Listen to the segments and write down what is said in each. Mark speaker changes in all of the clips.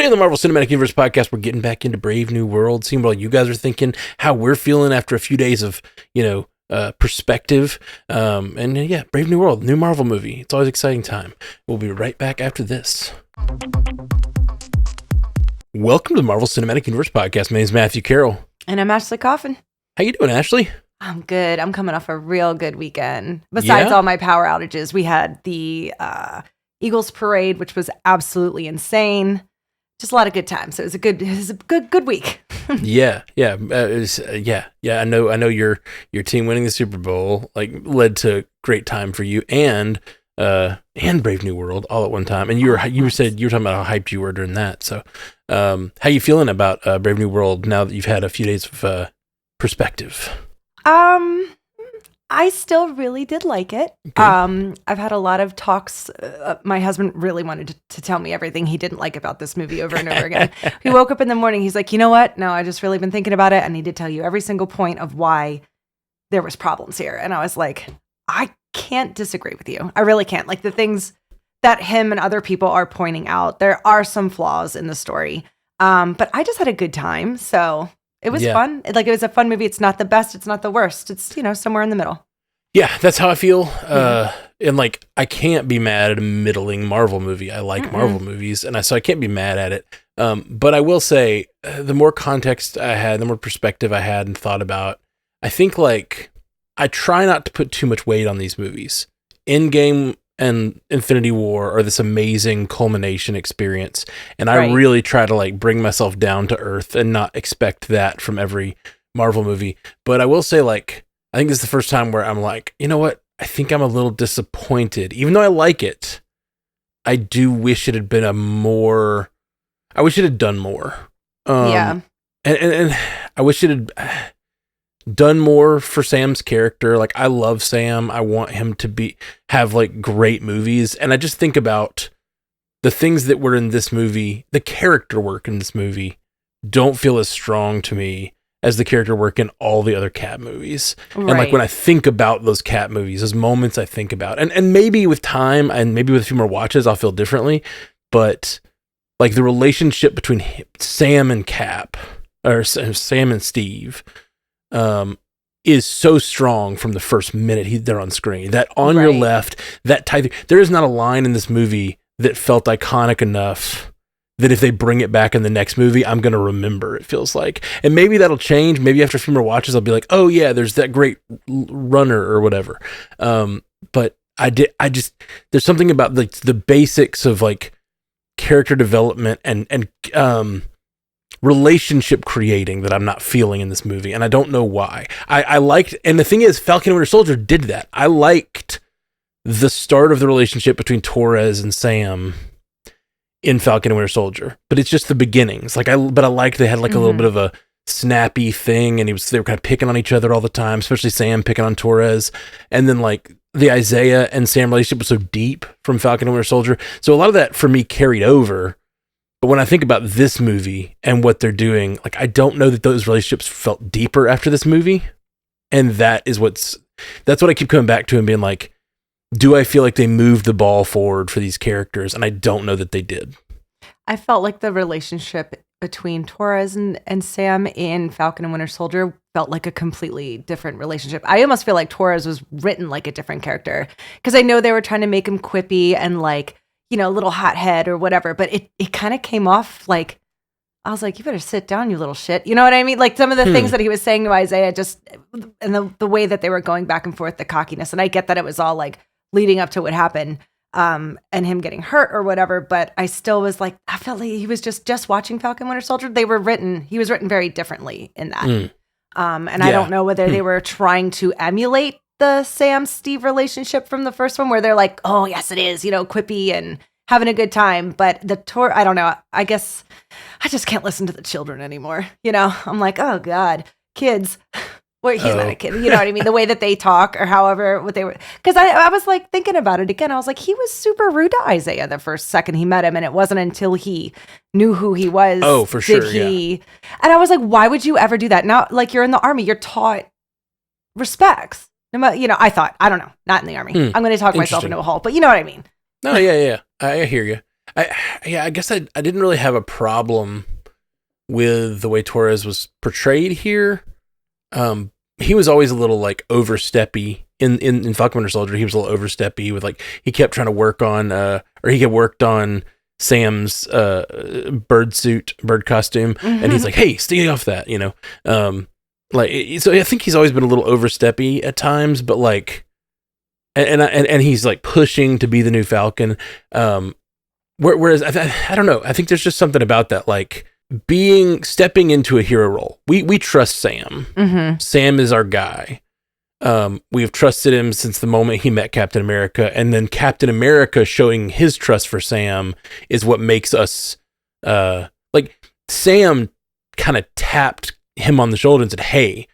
Speaker 1: Today on the Marvel Cinematic Universe podcast, we're getting back into Brave New World, seeing what all you guys are thinking, how we're feeling after a few days of, perspective. Brave New World, new Marvel movie. It's always an exciting time. We'll be right back after this. Welcome to the Marvel Cinematic Universe podcast. My name is Matthew Carroll.
Speaker 2: And I'm Ashley Coffin.
Speaker 1: How you doing, Ashley?
Speaker 2: I'm good. I'm coming off a real good weekend. Besides all my power outages, we had the Eagles Parade, which was absolutely insane. Just a lot of good times. So it was a good week.
Speaker 1: I know your team winning the Super Bowl led to great time for you and Brave New World all at one time. And you were talking about how hyped you were during that. So how you feeling about Brave New World now that you've had a few days of perspective?
Speaker 2: I still really did like it. Okay. I've had a lot of talks. My husband really wanted to tell me everything he didn't like about this movie over and over again. He woke up in the morning. He's like, you know what? No, I just really been thinking about it. I need to tell you every single point of why there was problems here. And I was like, I can't disagree with you. I really can't. Like the things that him and other people are pointing out, there are some flaws in the story. But I just had a good time. So it was fun. It was a fun movie. It's not the best. It's not the worst. It's, somewhere in the middle.
Speaker 1: Yeah, that's how I feel. And I can't be mad at a middling Marvel movie. I like Marvel movies, and so I can't be mad at it. But I will say, the more context I had, the more perspective I had and thought about, I think I try not to put too much weight on these movies. Endgame and Infinity War are this amazing culmination experience, and I really try to bring myself down to earth and not expect that from every Marvel movie. But I will say, I think this is the first time where I'm like, you know what? I think I'm a little disappointed. Even though I like it, I do wish it had been I wish it had done more. And I wish it had done more for Sam's character. I love Sam. I want him to have great movies. And I just think about the things that were in this movie, the character work in this movie don't feel as strong to me as the character work in all the other Cat movies. Right. And when I think about those Cat movies, those moments I think about, and maybe with time and maybe with a few more watches, I'll feel differently. But the relationship between Sam and Cap, or Sam and Steve, is so strong from the first minute they're on screen. That on your left, that type. There is not a line in this movie that felt iconic enough that if they bring it back in the next movie, I'm going to remember, it feels like. And maybe that'll change. Maybe after a few more watches, I'll be like, oh yeah, there's that great runner or whatever. But there's something about the basics of character development and relationship creating that I'm not feeling in this movie. And I don't know why. I liked, and the thing is, Falcon and Winter Soldier did that. I liked the start of the relationship between Torres and Sam in Falcon and Winter Soldier, but it's just the beginnings. I liked they had a little bit of a snappy thing, and they were kind of picking on each other all the time, especially Sam picking on Torres. And then the Isaiah and Sam relationship was so deep from Falcon and Winter Soldier. So a lot of that for me carried over. But when I think about this movie and what they're doing, I don't know that those relationships felt deeper after this movie. And that's what I keep coming back to and being like, do I feel like they moved the ball forward for these characters? And I don't know that they did.
Speaker 2: I felt like the relationship between Torres and Sam in Falcon and Winter Soldier felt like a completely different relationship. I almost feel like Torres was written like a different character, because I know they were trying to make him quippy and a little hothead or whatever, but it kind of came off I was like, you better sit down, you little shit. You know what I mean? Some of the things that he was saying to Isaiah, and the way that they were going back and forth, the cockiness. And I get that it was all leading up to what happened, and him getting hurt or whatever. But I still was I felt like he was just watching Falcon Winter Soldier. He was written very differently in that. I don't know whether they were trying to emulate the Sam Steve relationship from the first one, where they're like, oh yes, it is, quippy and having a good time. But I don't know. I guess I just can't listen to the children anymore. I'm like, oh God, kids. Well, he's not a kid. You know what I mean? The way that they talk or however what they were. Because I was thinking about it again. I was like, he was super rude to Isaiah the first second he met him. And it wasn't until he knew who he was.
Speaker 1: Oh, for sure.
Speaker 2: And I was like, why would you ever do that? Now, you're in the army, you're taught respects. I thought, I don't know, not in the army. I'm going to talk myself into a hole, but you know what I mean?
Speaker 1: No, yeah. I hear you. I guess I didn't really have a problem with the way Torres was portrayed here. He was always a little like oversteppy in Falcon Winter Soldier. He was a little oversteppy with like, he kept trying to work on, or he had worked on Sam's bird costume, and he's like, hey, stay off that, you know. So I think he's always been a little oversteppy at times, but like, and he's like pushing to be the new Falcon. Whereas I don't know, I think there's just something about that, like stepping into a hero role. We trust Sam. Sam is our guy. We have trusted him since the moment he met Captain America, and then Captain America showing his trust for Sam is what makes us like, Sam kind of tapped him on the shoulder and said, hey,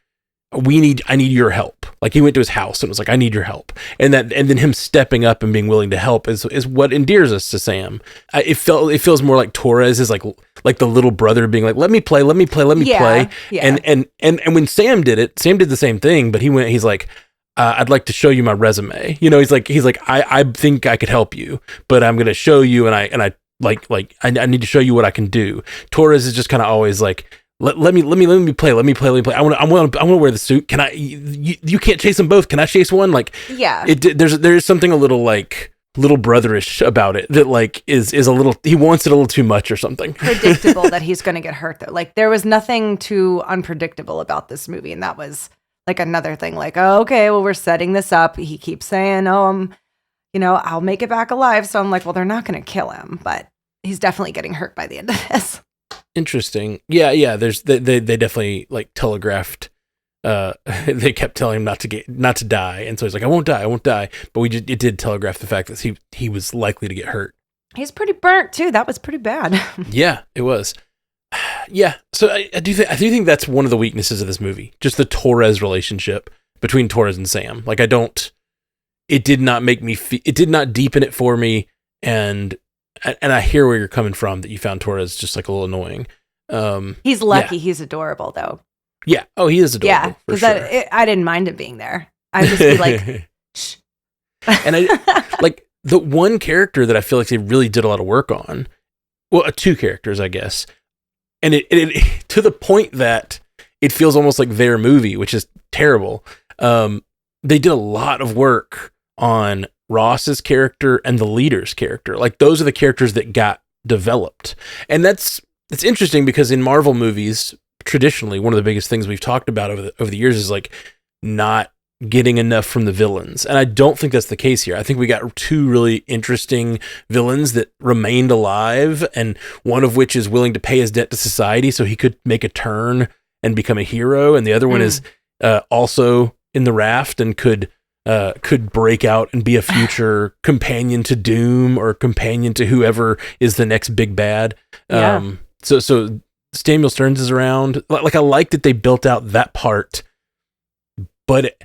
Speaker 1: I need your help. Like, he went to his house and was like, I need your help. And then him stepping up and being willing to help is what endears us to Sam. It feels more like Torres is like the little brother being like, let me play.
Speaker 2: Yeah.
Speaker 1: And when Sam did it, Sam did the same thing, but he's like, I'd like to show you my resume. You know, he's like, I think I could help you, but I'm going to show you. And I need to show you what I can do. Torres is just kind of always like, let me play. I want to wear the suit. Can I? You can't chase them both. Can I chase one? Like,
Speaker 2: yeah.
Speaker 1: There's something a little like little brotherish about it that like is a little. He wants it a little too much or something.
Speaker 2: Predictable that he's going to get hurt though. Like, there was nothing too unpredictable about this movie, and that was like another thing. Like, oh, okay, well, we're setting this up. He keeps saying, oh, I'll make it back alive. So I'm like, well, they're not going to kill him, but he's definitely getting hurt by the end of this.
Speaker 1: Interesting. Yeah. They definitely like telegraphed. They kept telling him not to die, and so he's like, I won't die. But it did telegraph the fact that he was likely to get hurt.
Speaker 2: He's pretty burnt too. That was pretty bad.
Speaker 1: Yeah, it was. Yeah. So I do think that's one of the weaknesses of this movie, just the Torres relationship between Torres and Sam. Like, it did not make me. It did not deepen it for me, and I hear where you're coming from, that you found Torres just like a little annoying.
Speaker 2: He's lucky. Yeah. He's adorable though.
Speaker 1: Yeah. Oh, he is adorable.
Speaker 2: Yeah. Because I didn't mind him being there. I'd just be like, shh.
Speaker 1: And I like the one character that I feel like they really did a lot of work on. Well, two characters, I guess. And it to the point that it feels almost like their movie, which is terrible. They did a lot of work on Ross's character and the leader's character. Like, those are the characters that got developed. And it's interesting because in Marvel movies, traditionally, one of the biggest things we've talked about over the years is like not getting enough from the villains. And I don't think that's the case here. I think we got two really interesting villains that remained alive, and one of which is willing to pay his debt to society so he could make a turn and become a hero. And the other one is also in the raft and could break out and be a future companion to Doom or companion to whoever is the next big bad. Yeah. So Samuel Stearns is around. Like, I like that they built out that part, but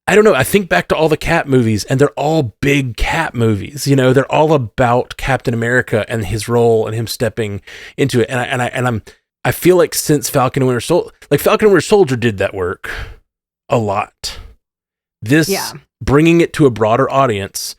Speaker 1: I don't know. I think back to all the Cap movies, and they're all big Cap movies. You know, they're all about Captain America and his role and him stepping into it. And I feel like since Falcon and Winter Soldier did that work a lot. This, bringing it to a broader audience,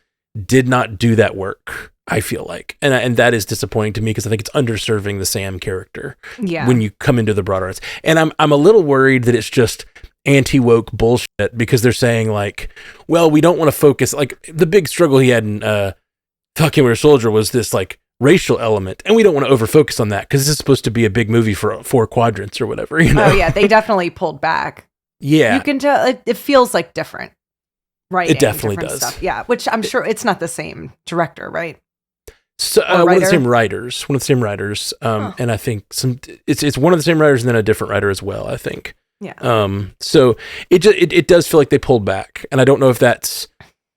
Speaker 1: did not do that work, I feel like. And that is disappointing to me, because I think it's underserving the Sam character when you come into the broader audience. And I'm a little worried that it's just anti-woke bullshit, because they're saying like, well, we don't want to focus, like the big struggle he had in Falcon Winter Soldier was this like racial element, and we don't want to over-focus on that because this is supposed to be a big movie for 4 quadrants or whatever, you know?
Speaker 2: Oh yeah, they definitely pulled back.
Speaker 1: Yeah.
Speaker 2: You can tell it feels like different, right?
Speaker 1: It definitely does.
Speaker 2: Stuff. Yeah, which I'm sure it's not the same director, right?
Speaker 1: So one of the same writers. And I think it's one of the same writers and then a different writer as well, I think.
Speaker 2: Yeah.
Speaker 1: So it does feel like they pulled back, and I don't know if that's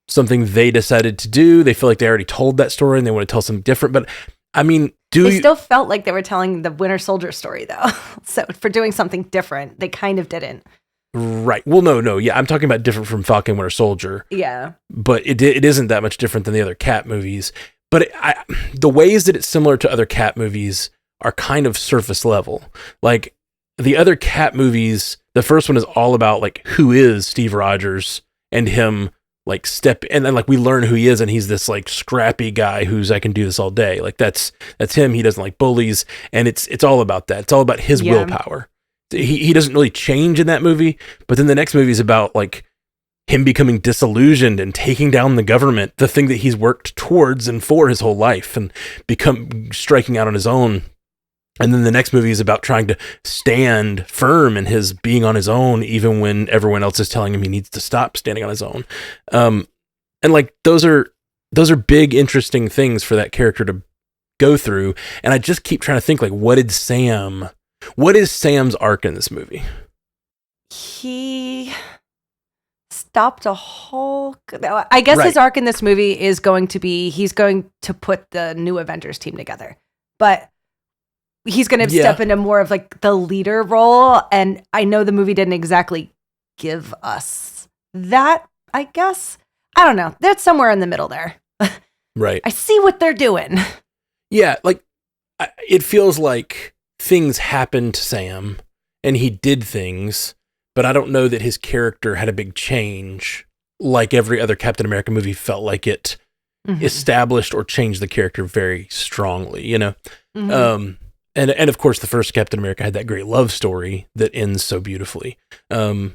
Speaker 1: something they decided to do. They feel like they already told that story and they want to tell something different. But I mean, still felt like they were telling the Winter Soldier story though. So for doing something different, they kind of didn't. Right. Well, no. Yeah, I'm talking about different from Falcon Winter Soldier.
Speaker 2: Yeah.
Speaker 1: But it isn't that much different than the other Cap movies. But the ways that it's similar to other Cap movies are kind of surface level. Like the other Cap movies, the first one is all about like who is Steve Rogers and him like step and then like we learn who he is, and he's this like scrappy guy who's I can do this all day. Like that's him. He doesn't like bullies, and it's all about that. It's all about his willpower. He doesn't really change in that movie, but then the next movie is about like him becoming disillusioned and taking down the government, the thing that he's worked towards and for his whole life, and striking out on his own. And then the next movie is about trying to stand firm in his being on his own, even when everyone else is telling him he needs to stop standing on his own. And like, those are big, interesting things for that character to go through. And I just keep trying to think like, what is Sam's arc in this movie?
Speaker 2: He stopped a Hulk. I guess his arc in this movie is going to be, he's going to put the new Avengers team together, but he's going to step into more of like the leader role. And I know the movie didn't exactly give us that, I guess. I don't know. That's somewhere in the middle there.
Speaker 1: Right.
Speaker 2: I see what they're doing.
Speaker 1: Yeah. Like it feels like things happened to Sam and he did things, but I don't know that his character had a big change. Like every other Captain America movie felt like it established or changed the character very strongly, you know? And of course, the first Captain America had that great love story that ends so beautifully. I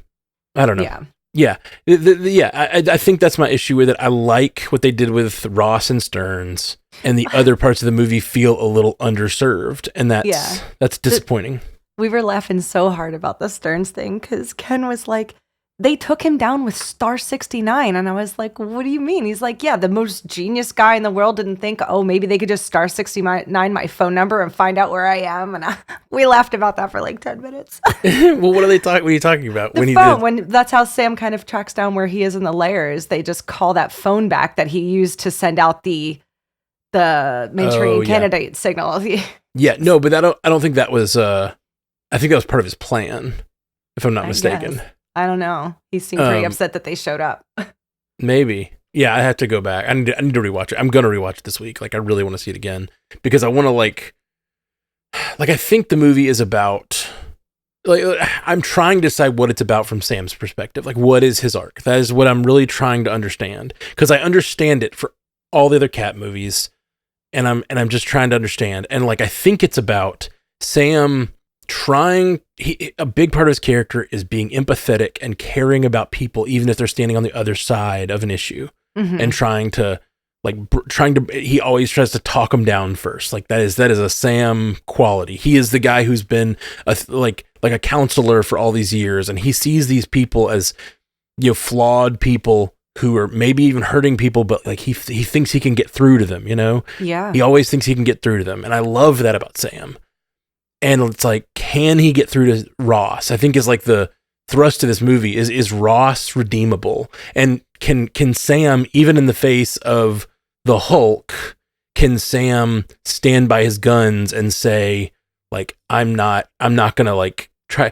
Speaker 1: don't know. Yeah. I think that's my issue with it. I like what they did with Ross and Stearns, and the other parts of the movie feel a little underserved, and that's disappointing.
Speaker 2: We were laughing so hard about the Stearns thing because Ken was like, they took him down with star 69. And I was like, what do you mean? He's like, yeah, the most genius guy in the world didn't think, oh, maybe they could just star 69 my phone number and find out where I am. And we laughed about that for like 10 minutes.
Speaker 1: Well, what are you talking about?
Speaker 2: When that's how Sam kind of tracks down where he is in the layers. They just call that phone back that he used to send out the Manchurian candidate signal.
Speaker 1: Yeah, no, but I don't think that was, I think that was part of his plan, if I'm not mistaken.
Speaker 2: Guess. I don't know. He seemed pretty upset that they showed up.
Speaker 1: Maybe. Yeah, I have to go back. I need to rewatch it. I'm going to rewatch it this week. Like, I really want to see it again because I want to like, I think the movie is about, like, I'm trying to decide what it's about from Sam's perspective. Like, what is his arc? That is what I'm really trying to understand, because I understand it for all the other Cat movies, and I'm just trying to understand. And like, I think it's about Sam a big part of his character is being empathetic and caring about people, even if they're standing on the other side of an issue, and trying to he always tries to talk them down first. Like that is a Sam quality. He is the guy who's been like a counselor for all these years, and he sees these people as, you know, flawed people who are maybe even hurting people, but like he thinks he can get through to them, you know?
Speaker 2: Yeah.
Speaker 1: He always thinks he can get through to them. And I love that about Sam. And it's like, can he get through to Ross? I think is like the thrust of this movie is Ross redeemable? And can Sam, even in the face of the Hulk, can Sam stand by his guns and say, like, I'm not gonna like try.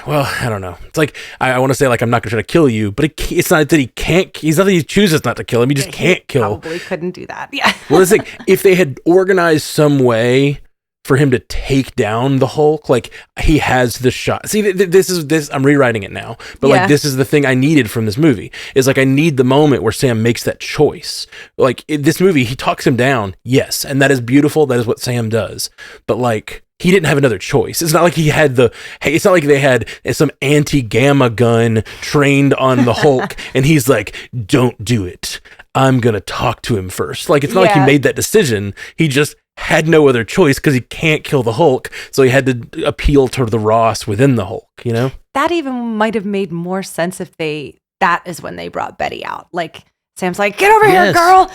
Speaker 1: Well, I don't know. It's like, I want to say like, I'm not gonna try to kill you, but it's not that he can't. He's not that he chooses not to kill him. He just can't kill.
Speaker 2: Probably couldn't do that. Yeah.
Speaker 1: Well, it's like if they had organized some way for him to take down the Hulk, like he has the shot. See, this I'm rewriting it now, but like this is the thing I needed from this movie. Is like I need the moment where Sam makes that choice. Like in this movie, he talks him down, yes, and that is beautiful. That is what Sam does. But like he didn't have another choice. It's not like it's not like they had some anti-gamma gun trained on the Hulk, and he's like, "Don't do it. I'm gonna talk to him first." Like it's not like he made that decision. He just had no other choice because he can't kill the Hulk, so he had to appeal to the Ross within the Hulk, you know?
Speaker 2: That even might have made more sense if that is when they brought Betty out. Like, Sam's like, "Get over here, girl!"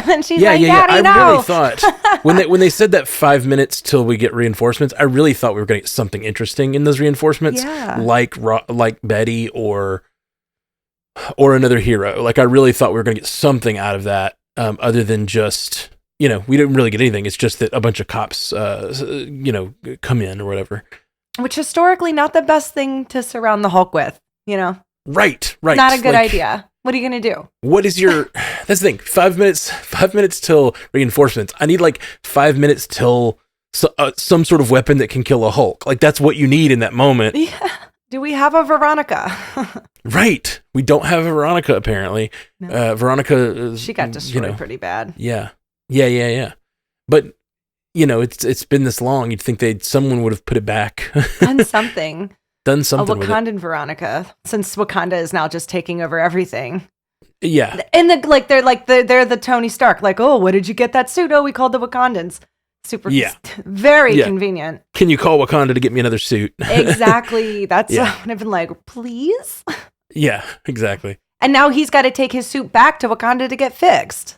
Speaker 2: And she's like, "Daddy, no!"
Speaker 1: I really thought, when they said that 5 minutes till we get reinforcements, I really thought we were going to get something interesting in those reinforcements, like Betty or another hero. Like, I really thought we were going to get something out of that, other than just... You know, we didn't really get anything. It's just that a bunch of cops, come in or whatever. Which
Speaker 2: historically not the best thing to surround the Hulk with, you know?
Speaker 1: Right.
Speaker 2: Not a good idea. What are you going to do?
Speaker 1: What is that's the thing. 5 minutes till reinforcements. I need like 5 minutes till some sort of weapon that can kill a Hulk. Like that's what you need in that moment.
Speaker 2: Yeah. Do we have a Veronica?
Speaker 1: Right. We don't have a Veronica, apparently.
Speaker 2: No.
Speaker 1: Veronica...
Speaker 2: She got destroyed pretty bad.
Speaker 1: Yeah. But, it's been this long. You'd think someone would have put it back.
Speaker 2: Done something.
Speaker 1: Done something
Speaker 2: a Wakandan Veronica, since Wakanda is now just taking over everything.
Speaker 1: Yeah.
Speaker 2: And they're the Tony Stark. Like, oh, where did you get that suit? Oh, we called the Wakandans. Super. Yeah. Very convenient.
Speaker 1: Can you call Wakanda to get me another suit?
Speaker 2: Exactly. That's what I've been like, please.
Speaker 1: Yeah, exactly.
Speaker 2: And now he's got to take his suit back to Wakanda to get fixed.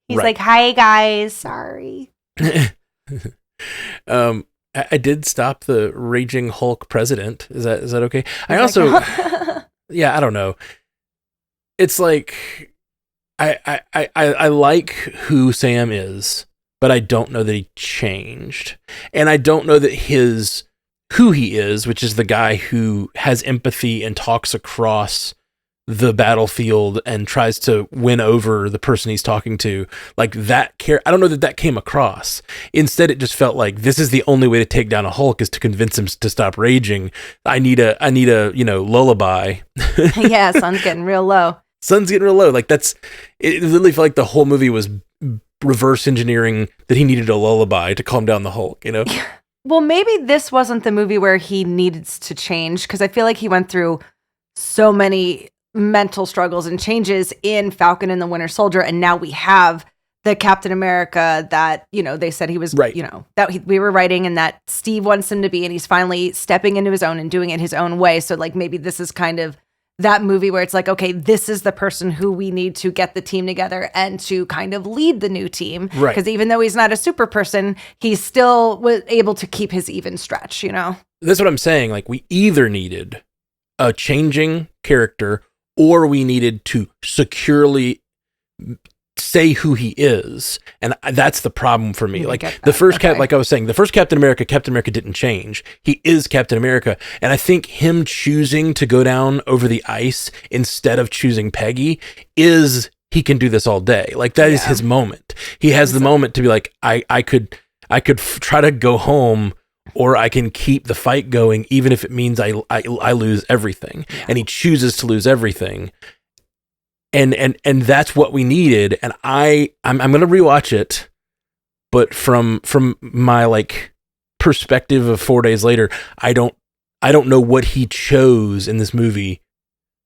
Speaker 2: He's like, hi guys, sorry.
Speaker 1: I did stop the raging Hulk president. Is that okay? I also, I don't know. It's like, I like who Sam is, but I don't know that he changed. And I don't know that who he is, which is the guy who has empathy and talks across the battlefield and tries to win over the person he's talking to, like that I don't know that came across. Instead, it just felt like this is the only way to take down a Hulk is to convince him to stop raging. I need a lullaby.
Speaker 2: Yeah, sun's getting real low.
Speaker 1: Like it literally felt like the whole movie was reverse engineering that he needed a lullaby to calm down the Hulk,
Speaker 2: Well, maybe this wasn't the movie where he needs to change, because I feel like he went through so many mental struggles and changes in Falcon and the Winter Soldier, and now we have the Captain America that they said he was
Speaker 1: right.
Speaker 2: We were writing and that Steve wants him to be, and he's finally stepping into his own and doing it his own way. So like maybe this is kind of that movie where it's like, okay, this is the person who we need to get the team together and to kind of lead the new team,
Speaker 1: right?
Speaker 2: Because even though he's not a super person, he still was able to keep his even stretch.
Speaker 1: That's what I'm saying. Like, we either needed a changing character, or we needed to securely say who he is. And that's the problem for me. Like the first like I was saying, the first Captain America didn't change. He is Captain America. And I think him choosing to go down over the ice instead of choosing Peggy he can do this all day. Like that is his moment. He has the moment to be like, I could try to go home, or I can keep the fight going, even if it means I lose everything. Yeah. And he chooses to lose everything. And that's what we needed. And I'm going to rewatch it, but from my like perspective of 4 days later, I don't know what he chose in this movie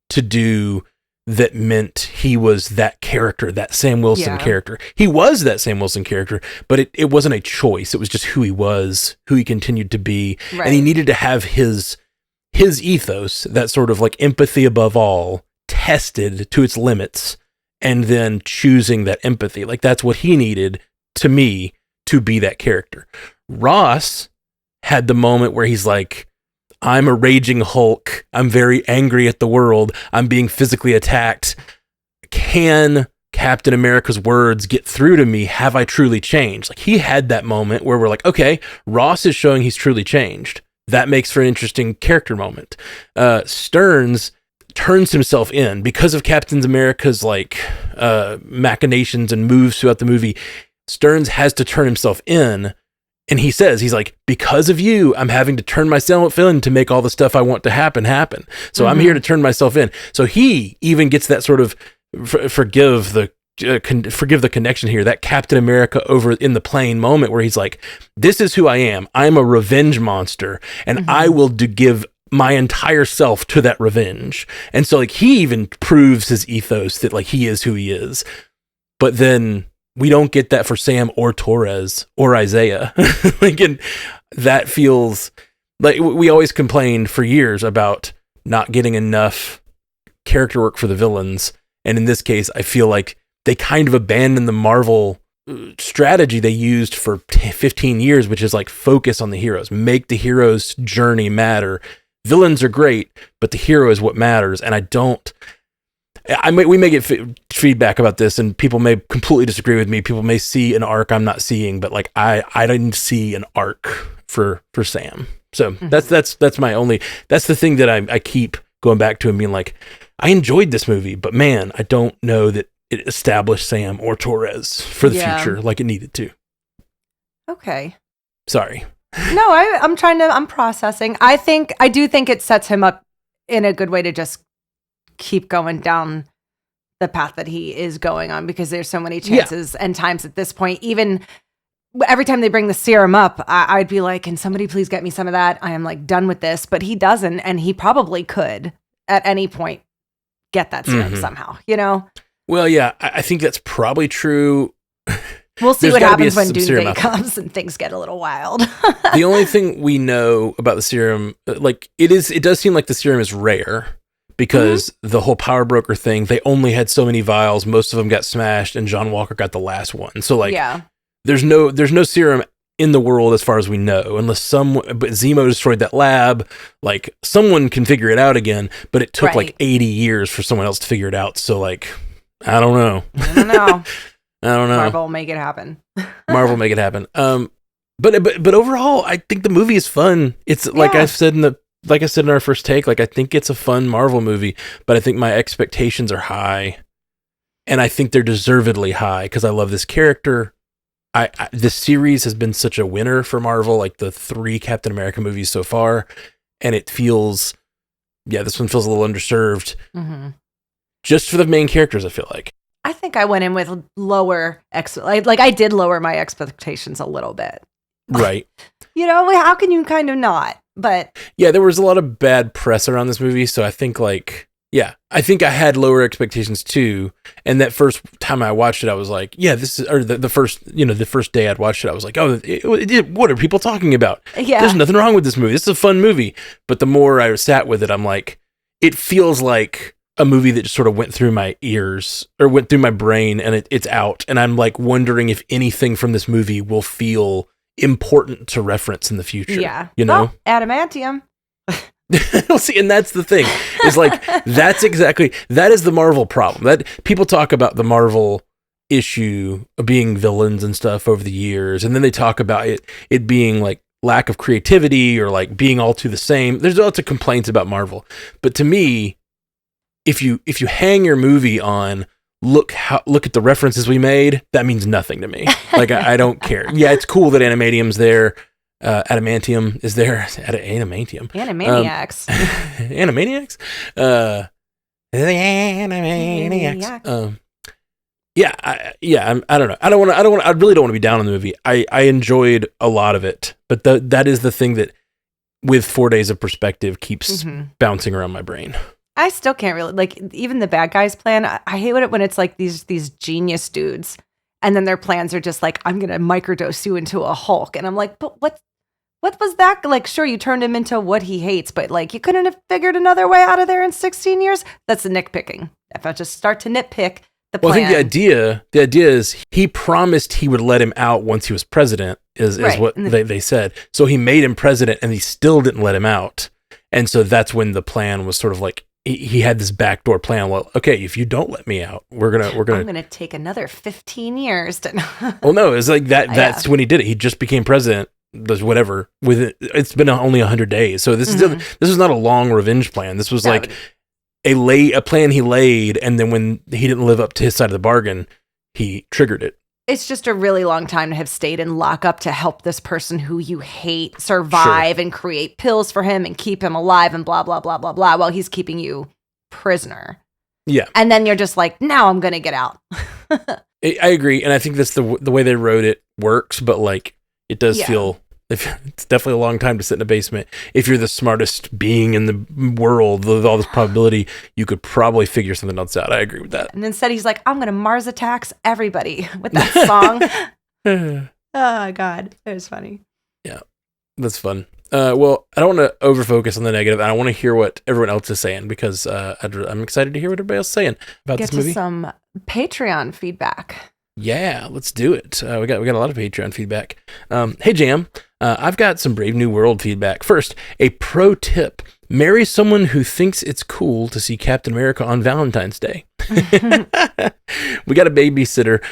Speaker 1: to do that meant he was that character, that Sam Wilson character. He was that Sam Wilson character, but it wasn't a choice. It was just who he was, who he continued to be. Right. And he needed to have his ethos, that sort of like empathy above all, tested to its limits, and then choosing that empathy. Like that's what he needed, to me, to be that character. Ross had the moment where he's like, I'm a raging Hulk. I'm very angry at the world. I'm being physically attacked. Can Captain America's words get through to me? Have I truly changed? Like he had that moment where we're like, okay, Ross is showing he's truly changed. That makes for an interesting character moment. Stearns turns himself in because of Captain America's like machinations and moves throughout the movie. Stearns has to turn himself in. And he says, he's like, because of you, I'm having to turn myself in to make all the stuff I want to happen. So I'm here to turn myself in. So he even gets that sort of forgive the connection here, that Captain America over in the plane moment where he's like, this is who I am. I'm a revenge monster, and I will give my entire self to that revenge. And so like he even proves his ethos that like he is who he is. But then we don't get that for Sam or Torres or Isaiah. Like, and that feels like we always complained for years about not getting enough character work for the villains. And in this case, I feel like they kind of abandoned the Marvel strategy they used for 15 years, which is like focus on the heroes, make the hero's journey matter. Villains are great, but the hero is what matters. And we may get feedback about this, and people may completely disagree with me. People may see an arc I'm not seeing, but like I didn't see an arc for Sam. So that's my only. That's the thing that I keep going back to and being like, I enjoyed this movie, but man, I don't know that it established Sam or Torres for the future like it needed to.
Speaker 2: Okay.
Speaker 1: Sorry.
Speaker 2: No, I'm processing. I do think it sets him up in a good way to just keep going down the path that he is going on, because there's so many chances and times at this point, even every time they bring the serum up, I'd be like, can somebody please get me some of that? I am like done with this, but he doesn't. And he probably could at any point get that serum somehow, you know?
Speaker 1: Well, yeah, I think that's probably true.
Speaker 2: We'll see what happens when Doomsday comes and things get a little wild.
Speaker 1: The only thing we know about the serum, like it does seem like the serum is rare, because the whole power broker thing, they only had so many vials. Most of them got smashed, and John Walker got the last one. So like, there's no serum in the world as far as we know, unless but Zemo destroyed that lab. Like someone can figure it out again, but it took like 80 years for someone else to figure it out. So like, I don't know.
Speaker 2: I don't know. Marvel, make it happen.
Speaker 1: Marvel, make it happen. But overall, I think the movie is fun. It's like I said in our first take, like I think it's a fun Marvel movie, but I think my expectations are high, and I think they're deservedly high because I love this character. This series has been such a winner for Marvel, like the 3 Captain America movies so far, and it feels, this one feels a little underserved, just for the main characters. I feel like.
Speaker 2: I think I went in with lower I did lower my expectations a little bit.
Speaker 1: Right.
Speaker 2: You know, how can you kind of not? But
Speaker 1: yeah, there was a lot of bad press around this movie, so I think I think I had lower expectations too. And that first time I watched it, I was like, the first day I'd watched it, I was like, what are people talking about?
Speaker 2: Yeah.
Speaker 1: There's nothing wrong with this movie. This is a fun movie. But the more I sat with it, I'm like, it feels like a movie that just sort of went through my ears or went through my brain, and it's out. And I'm like wondering if anything from this movie will feel important to reference in the future.
Speaker 2: Yeah.
Speaker 1: You know?
Speaker 2: Adamantium.
Speaker 1: See, and that's the thing. Is like that is the Marvel problem. That people talk about the Marvel issue of being villains and stuff over the years, and then they talk about it being like lack of creativity or like being all too the same. There's lots of complaints about Marvel. But to me, if you hang your movie on look at the references we made, that means nothing to me. Like I don't care. Yeah, it's cool that Adamantium is there. Adamantium.
Speaker 2: Animaniacs.
Speaker 1: Animaniacs. The Animaniacs. I don't know. I really don't want to be down on the movie. I enjoyed a lot of it, but that is the thing that, with 4 days of perspective, keeps bouncing around my brain.
Speaker 2: I still can't really, like, even the bad guys' plan. I hate it when it's like these genius dudes, and then their plans are just like, I'm gonna microdose you into a Hulk, and I'm like, but what was that? Like, sure, you turned him into what he hates, but like, you couldn't have figured another way out of there in 16 years. That's the nitpicking. If I just start to nitpick the plan.
Speaker 1: Well, I think the idea is he promised he would let him out once he was president. Is what they said. So he made him president, and he still didn't let him out, and so that's when the plan was sort of like. He had this backdoor plan. Well, okay, if you don't let me out, I'm gonna
Speaker 2: take another 15 years to.
Speaker 1: Well, no, it's like that. That's when he did it. He just became president. Does whatever with it. It's been only 100 days, so this is not a long revenge plan. This was like a plan he laid, and then when he didn't live up to his side of the bargain, he triggered it.
Speaker 2: It's just a really long time to have stayed in lockup to help this person who you hate survive and create pills for him and keep him alive and blah, blah, blah, blah, blah, while he's keeping you prisoner.
Speaker 1: Yeah.
Speaker 2: And then you're just like, now I'm going to get out.
Speaker 1: I agree. And I think that's the way they wrote it works, but like it does feel, it's definitely a long time to sit in a basement. If you're the smartest being in the world with all this probability, you could probably figure something else out. I agree with that.
Speaker 2: And instead he's like, I'm going to Mars attacks everybody with that song. Oh, God. It was funny.
Speaker 1: Yeah, that's fun. Well, I don't want to overfocus on the negative. I want to hear what everyone else is saying, because I'm excited to hear what everybody else is saying about this movie.
Speaker 2: Get to some Patreon feedback.
Speaker 1: Yeah, let's do it. We got a lot of Patreon feedback. Hey, Jam, I've got some Brave New World feedback. First, a pro tip. Marry someone who thinks it's cool to see Captain America on Valentine's Day. We got a babysitter,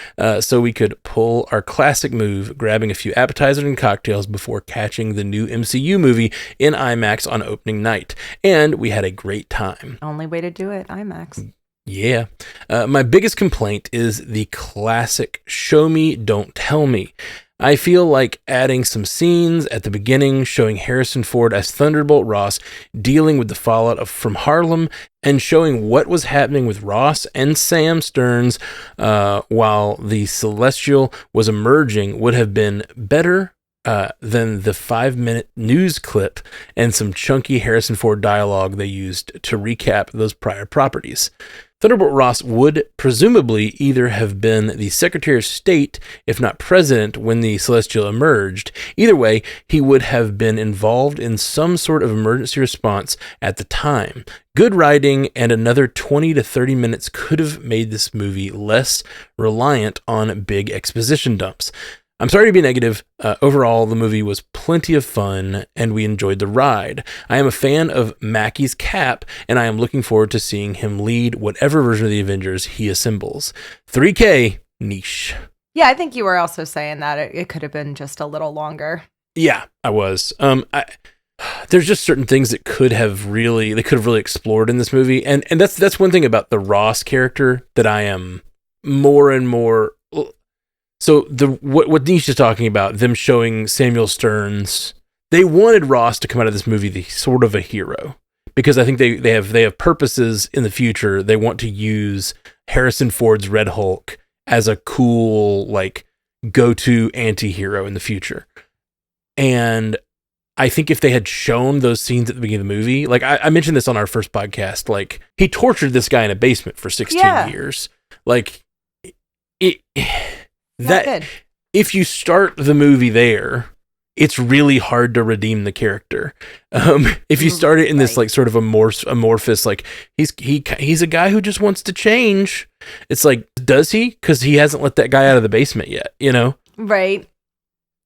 Speaker 1: so we could pull our classic move, grabbing a few appetizers and cocktails before catching the new MCU movie in IMAX on opening night. And we had a great time.
Speaker 2: Only way to do it, IMAX.
Speaker 1: Yeah. My biggest complaint is the classic show me, don't tell me. I feel like adding some scenes at the beginning showing Harrison Ford as Thunderbolt Ross dealing with the fallout from Harlem and showing what was happening with Ross and Sam Stearns while the Celestial was emerging would have been better than the 5-minute news clip and some chunky Harrison Ford dialogue they used to recap those prior properties. Thunderbolt Ross would presumably either have been the Secretary of State, if not President, when the Celestial emerged. Either way, he would have been involved in some sort of emergency response at the time. Good writing and another 20 to 30 minutes could have made this movie less reliant on big exposition dumps. I'm sorry to be negative. Overall, the movie was plenty of fun, and we enjoyed the ride. I am a fan of Mackey's Cap, and I am looking forward to seeing him lead whatever version of the Avengers he assembles. 3K, niche.
Speaker 2: Yeah, I think you were also saying that it could have been just a little longer.
Speaker 1: Yeah, I was. There's just certain things that they could have really explored in this movie, and that's one thing about the Ross character that I am more and more. So what Nish is talking about, them showing Samuel Stearns, they wanted Ross to come out of this movie the sort of a hero, because I think they have purposes in the future. They want to use Harrison Ford's Red Hulk as a cool, like, go-to anti-hero in the future. And I think if they had shown those scenes at the beginning of the movie, like I mentioned this on our first podcast, like, he tortured this guy in a basement for 16 years. Like, if you start the movie there, it's really hard to redeem the character. If you start it in this like sort of amorphous, like he's a guy who just wants to change. It's like, does he? Because he hasn't let that guy out of the basement yet, you know?
Speaker 2: Right.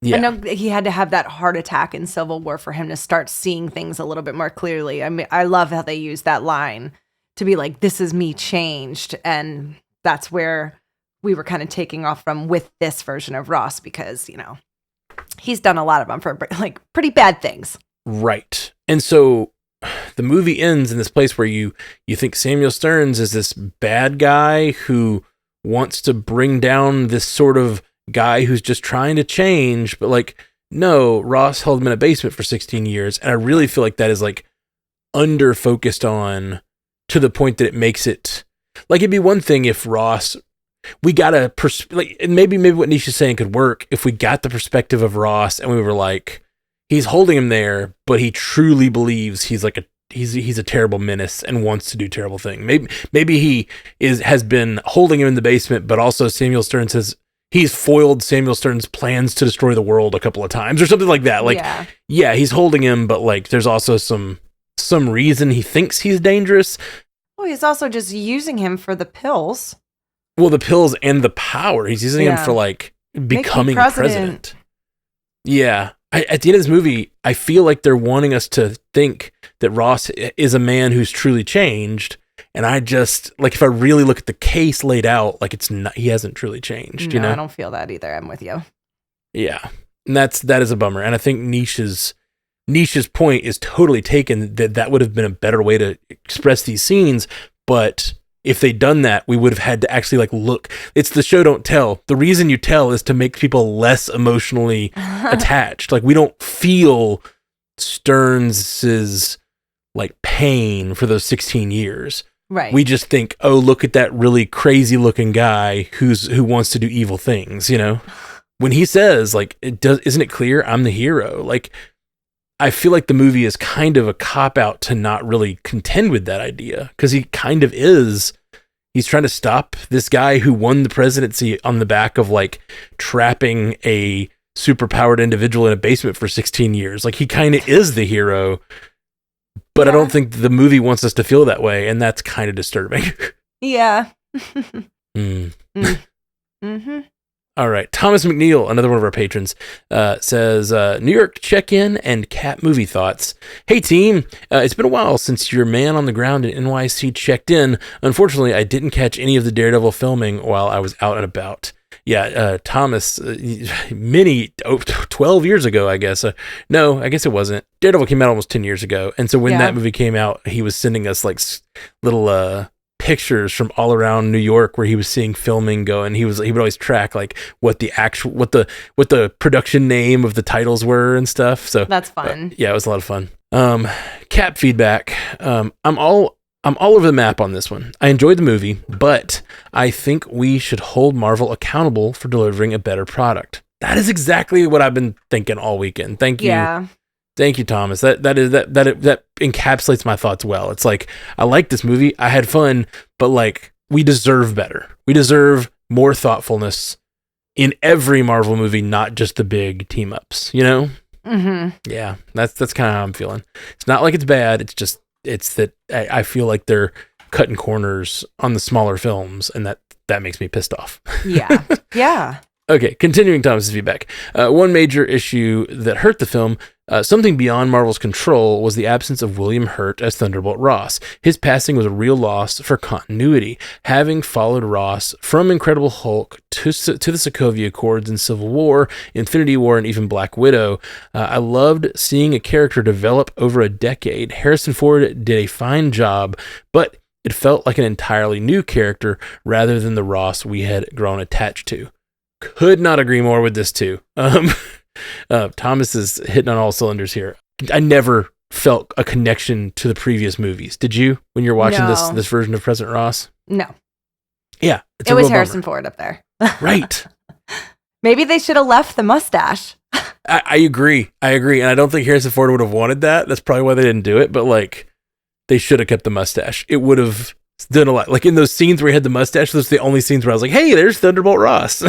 Speaker 1: Yeah.
Speaker 2: I know he had to have that heart attack in Civil War for him to start seeing things a little bit more clearly. I mean, I love how they use that line to be like, this is me changed. And that's where we were kind of taking off from with this version of Ross, because, you know, he's done a lot of them for like pretty bad things.
Speaker 1: Right. And so the movie ends in this place where you think Samuel Stearns is this bad guy who wants to bring down this sort of guy who's just trying to change, but like, no, Ross held him in a basement for 16 years. And I really feel like that is like under focused on, to the point that it makes it like, it'd be one thing if Ross, we got a like, maybe what Nisha's saying could work if we got the perspective of Ross and we were like, he's holding him there, but he truly believes he's like he's a terrible menace and wants to do terrible things. Maybe he has been holding him in the basement, but also Samuel Stearns he's foiled Samuel Stearns' plans to destroy the world a couple of times or something like that. Like, yeah, he's holding him, but like, there's also some reason he thinks he's dangerous.
Speaker 2: Well, he's also just using him for the pills.
Speaker 1: Well, the pills and the power. He's using him for like becoming president. Yeah. At the end of this movie, I feel like they're wanting us to think that Ross is a man who's truly changed. And I just, like, if I really look at the case laid out, like, it's not, he hasn't truly changed, you know?
Speaker 2: I don't feel that either. I'm with you.
Speaker 1: Yeah. And that is a bummer. And I think Nisha's point is totally taken, that would have been a better way to express these scenes. But if they'd done that, we would have had to actually like look. It's the show don't tell. The reason you tell is to make people less emotionally attached. Like, we don't feel Stearns's like pain for those 16 years.
Speaker 2: Right.
Speaker 1: We just think, oh, look at that really crazy looking guy who wants to do evil things, you know? When he says like, isn't it clear I'm the hero? Like, I feel like the movie is kind of a cop-out to not really contend with that idea, because he kind of is. He's trying to stop this guy who won the presidency on the back of like trapping a superpowered individual in a basement for 16 years. Like, he kind of is the hero, but I don't think the movie wants us to feel that way, and that's kind of disturbing.
Speaker 2: Yeah.
Speaker 1: Mm-hmm. All right. Thomas McNeil, another one of our patrons, says, New York check-in and cat movie thoughts. Hey, team. It's been a while since your man on the ground in NYC checked in. Unfortunately, I didn't catch any of the Daredevil filming while I was out and about. Yeah, Thomas, 12 years ago, I guess. No, I guess it wasn't. Daredevil came out almost 10 years ago. And so when that movie came out, he was sending us like little pictures from all around New York where he was seeing filming go, and he would always track like what the production name of the titles were and stuff. So
Speaker 2: that's fun.
Speaker 1: Yeah, it was a lot of fun. Cap feedback. I'm all over the map on this one. I enjoyed the movie, but I think we should hold Marvel accountable for delivering a better product. That is exactly what I've been thinking all weekend. Thank you.
Speaker 2: Yeah.
Speaker 1: Thank you, Thomas. That encapsulates my thoughts well. It's like, I like this movie. I had fun, but like, we deserve better. We deserve more thoughtfulness in every Marvel movie, not just the big team ups, you know?
Speaker 2: Mm-hmm.
Speaker 1: Yeah, that's kind of how I'm feeling. It's not like it's bad. It's that I feel like they're cutting corners on the smaller films, and that makes me pissed off.
Speaker 2: Yeah. Yeah.
Speaker 1: Okay, continuing Thomas's feedback. One major issue that hurt the film, something beyond Marvel's control, was the absence of William Hurt as Thunderbolt Ross. His passing was a real loss for continuity. Having followed Ross from Incredible Hulk to the Sokovia Accords and Civil War, Infinity War, and even Black Widow, I loved seeing a character develop over a decade. Harrison Ford did a fine job, but it felt like an entirely new character rather than the Ross we had grown attached to. Could not agree more with this too. Thomas is hitting on all cylinders here. I never felt a connection to the previous movies. Did you, when you're watching this version of President Ross?
Speaker 2: No.
Speaker 1: Yeah,
Speaker 2: it was Harrison Ford up there.
Speaker 1: Right.
Speaker 2: Maybe they should have left the mustache.
Speaker 1: I agree, and I don't think Harrison Ford would have wanted that. That's probably why they didn't do it. But like, they should have kept the mustache. It would have done a lot. Like in those scenes where he had the mustache, those are the only scenes where I was like, hey, there's Thunderbolt Ross.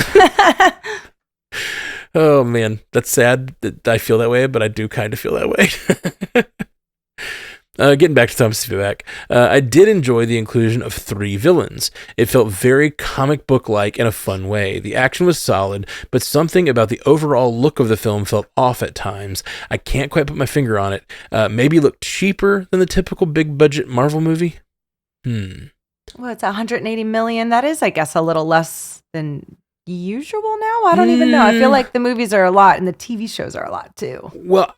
Speaker 1: Oh man, that's sad that I feel that way, but I do kind of feel that way. Getting back to Thomas' feedback, I did enjoy the inclusion of 3 villains. It felt very comic book-like in a fun way. The action was solid, but something about the overall look of the film felt off at times. I can't quite put my finger on it. Maybe looked cheaper than the typical big-budget Marvel movie.
Speaker 2: Well, it's 180 million. That is, I guess, a little less than usual now. I don't even know. I feel like the movies are a lot and the TV shows are a lot too.
Speaker 1: Well,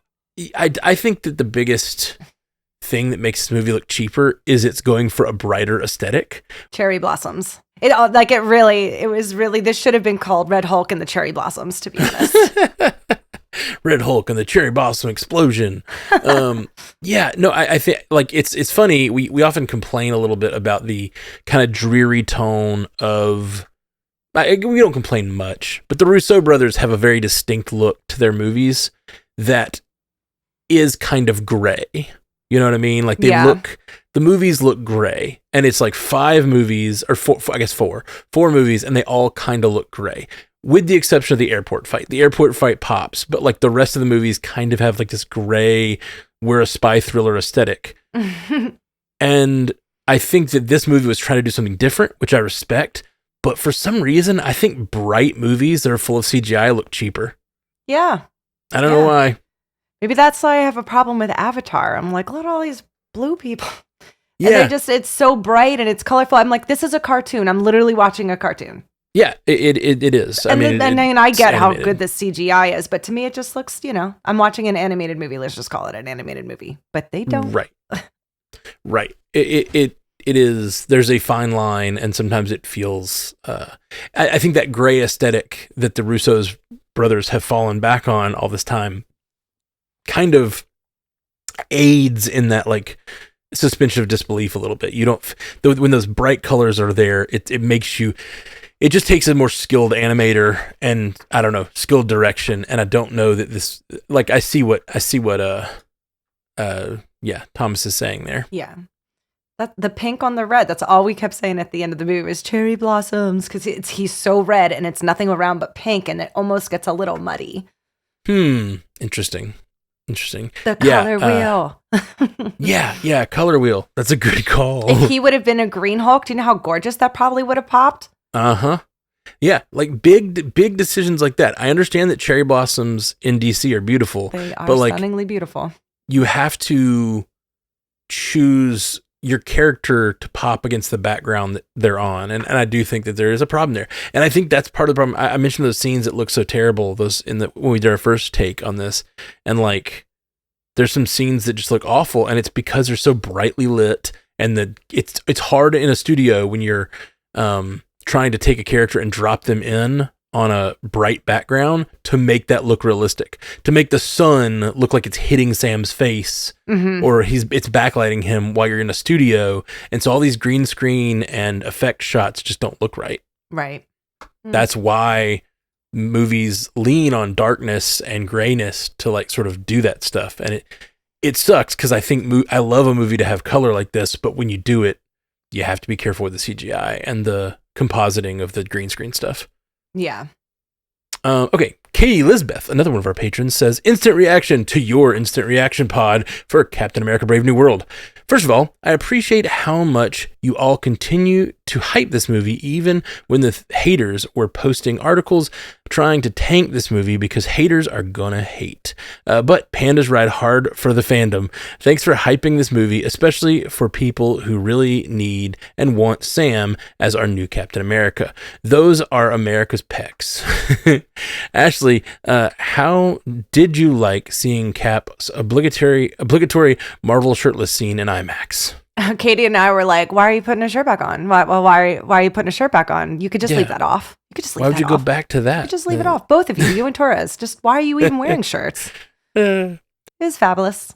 Speaker 1: I think that the biggest thing that makes this movie look cheaper is it's going for a brighter aesthetic.
Speaker 2: Cherry blossoms. This should have been called Red Hulk and the Cherry Blossoms, to be honest.
Speaker 1: Red Hulk and the cherry blossom explosion. I think like it's funny. We often complain a little bit about the kind of dreary tone of. We don't complain much, but the Russo brothers have a very distinct look to their movies that is kind of gray. You know what I mean? Like the movies look gray, and it's like 5 movies or 4 movies, and they all kind of look gray. With the exception of the airport fight. The airport fight pops, but like the rest of the movies kind of have like this gray, we're a spy thriller aesthetic. And I think that this movie was trying to do something different, which I respect. But for some reason, I think bright movies that are full of CGI look cheaper.
Speaker 2: Yeah.
Speaker 1: I don't know why.
Speaker 2: Maybe that's why I have a problem with Avatar. I'm like, look at all these blue people.
Speaker 1: Yeah.
Speaker 2: And it's so bright and it's colorful. I'm like, this is a cartoon. I'm literally watching a cartoon.
Speaker 1: Yeah, it is.
Speaker 2: And then I get how good the CGI is, but to me it just looks, I'm watching an animated movie. Let's just call it an animated movie. But they don't.
Speaker 1: Right. Right. It is. There's a fine line, and sometimes it feels. I think that gray aesthetic that the Russo's brothers have fallen back on all this time kind of aids in that like suspension of disbelief a little bit. You don't when those bright colors are there. It makes you. It just takes a more skilled animator and I don't know, skilled direction. And I don't know that this, like, I see what Thomas is saying there.
Speaker 2: Yeah. The pink on the red, that's all we kept saying at the end of the movie was cherry blossoms. Cause he's so red and it's nothing around but pink and it almost gets a little muddy.
Speaker 1: Interesting.
Speaker 2: The color wheel.
Speaker 1: Yeah. Color wheel. That's a good call.
Speaker 2: If he would have been a green Hulk, do you know how gorgeous that probably would have popped?
Speaker 1: Yeah, like big decisions like that. I understand that cherry blossoms in DC are beautiful.
Speaker 2: They are
Speaker 1: but like,
Speaker 2: stunningly beautiful.
Speaker 1: You have to choose your character to pop against the background that they're on. And I do think that there is a problem there. And I think that's part of the problem. I mentioned those scenes that look so terrible, when we did our first take on this. And like, there's some scenes that just look awful, and it's because they're so brightly lit and it's hard in a studio when you're trying to take a character and drop them in on a bright background to make that look realistic, to make the sun look like it's hitting Sam's face, or it's backlighting him while you're in a studio. And so all these green screen and effect shots just don't look right.
Speaker 2: Right.
Speaker 1: That's why movies lean on darkness and grayness to like sort of do that stuff. And it sucks because I think I love a movie to have color like this, but when you do it, you have to be careful with the CGI and the compositing of the green screen stuff.
Speaker 2: Yeah.
Speaker 1: Okay. Katie Lisbeth, another one of our patrons, says, instant reaction to your instant reaction pod for Captain America Brave New World. First of all, I appreciate how much you all continue to hype this movie, even when the haters were posting articles trying to tank this movie because haters are gonna hate. But pandas ride hard for the fandom. Thanks for hyping this movie, especially for people who really need and want Sam as our new Captain America. Those are America's pecs. Ashley, how did you like seeing Cap's obligatory Marvel shirtless scene in IMAX?
Speaker 2: Katie and I were like, why are you putting a shirt back on? Why are you putting a shirt back on? You could just leave that off. You could just leave that off.
Speaker 1: Why would you go back to that?
Speaker 2: You could just leave it off. Both of you and Torres. Just why are you even wearing shirts? It was fabulous.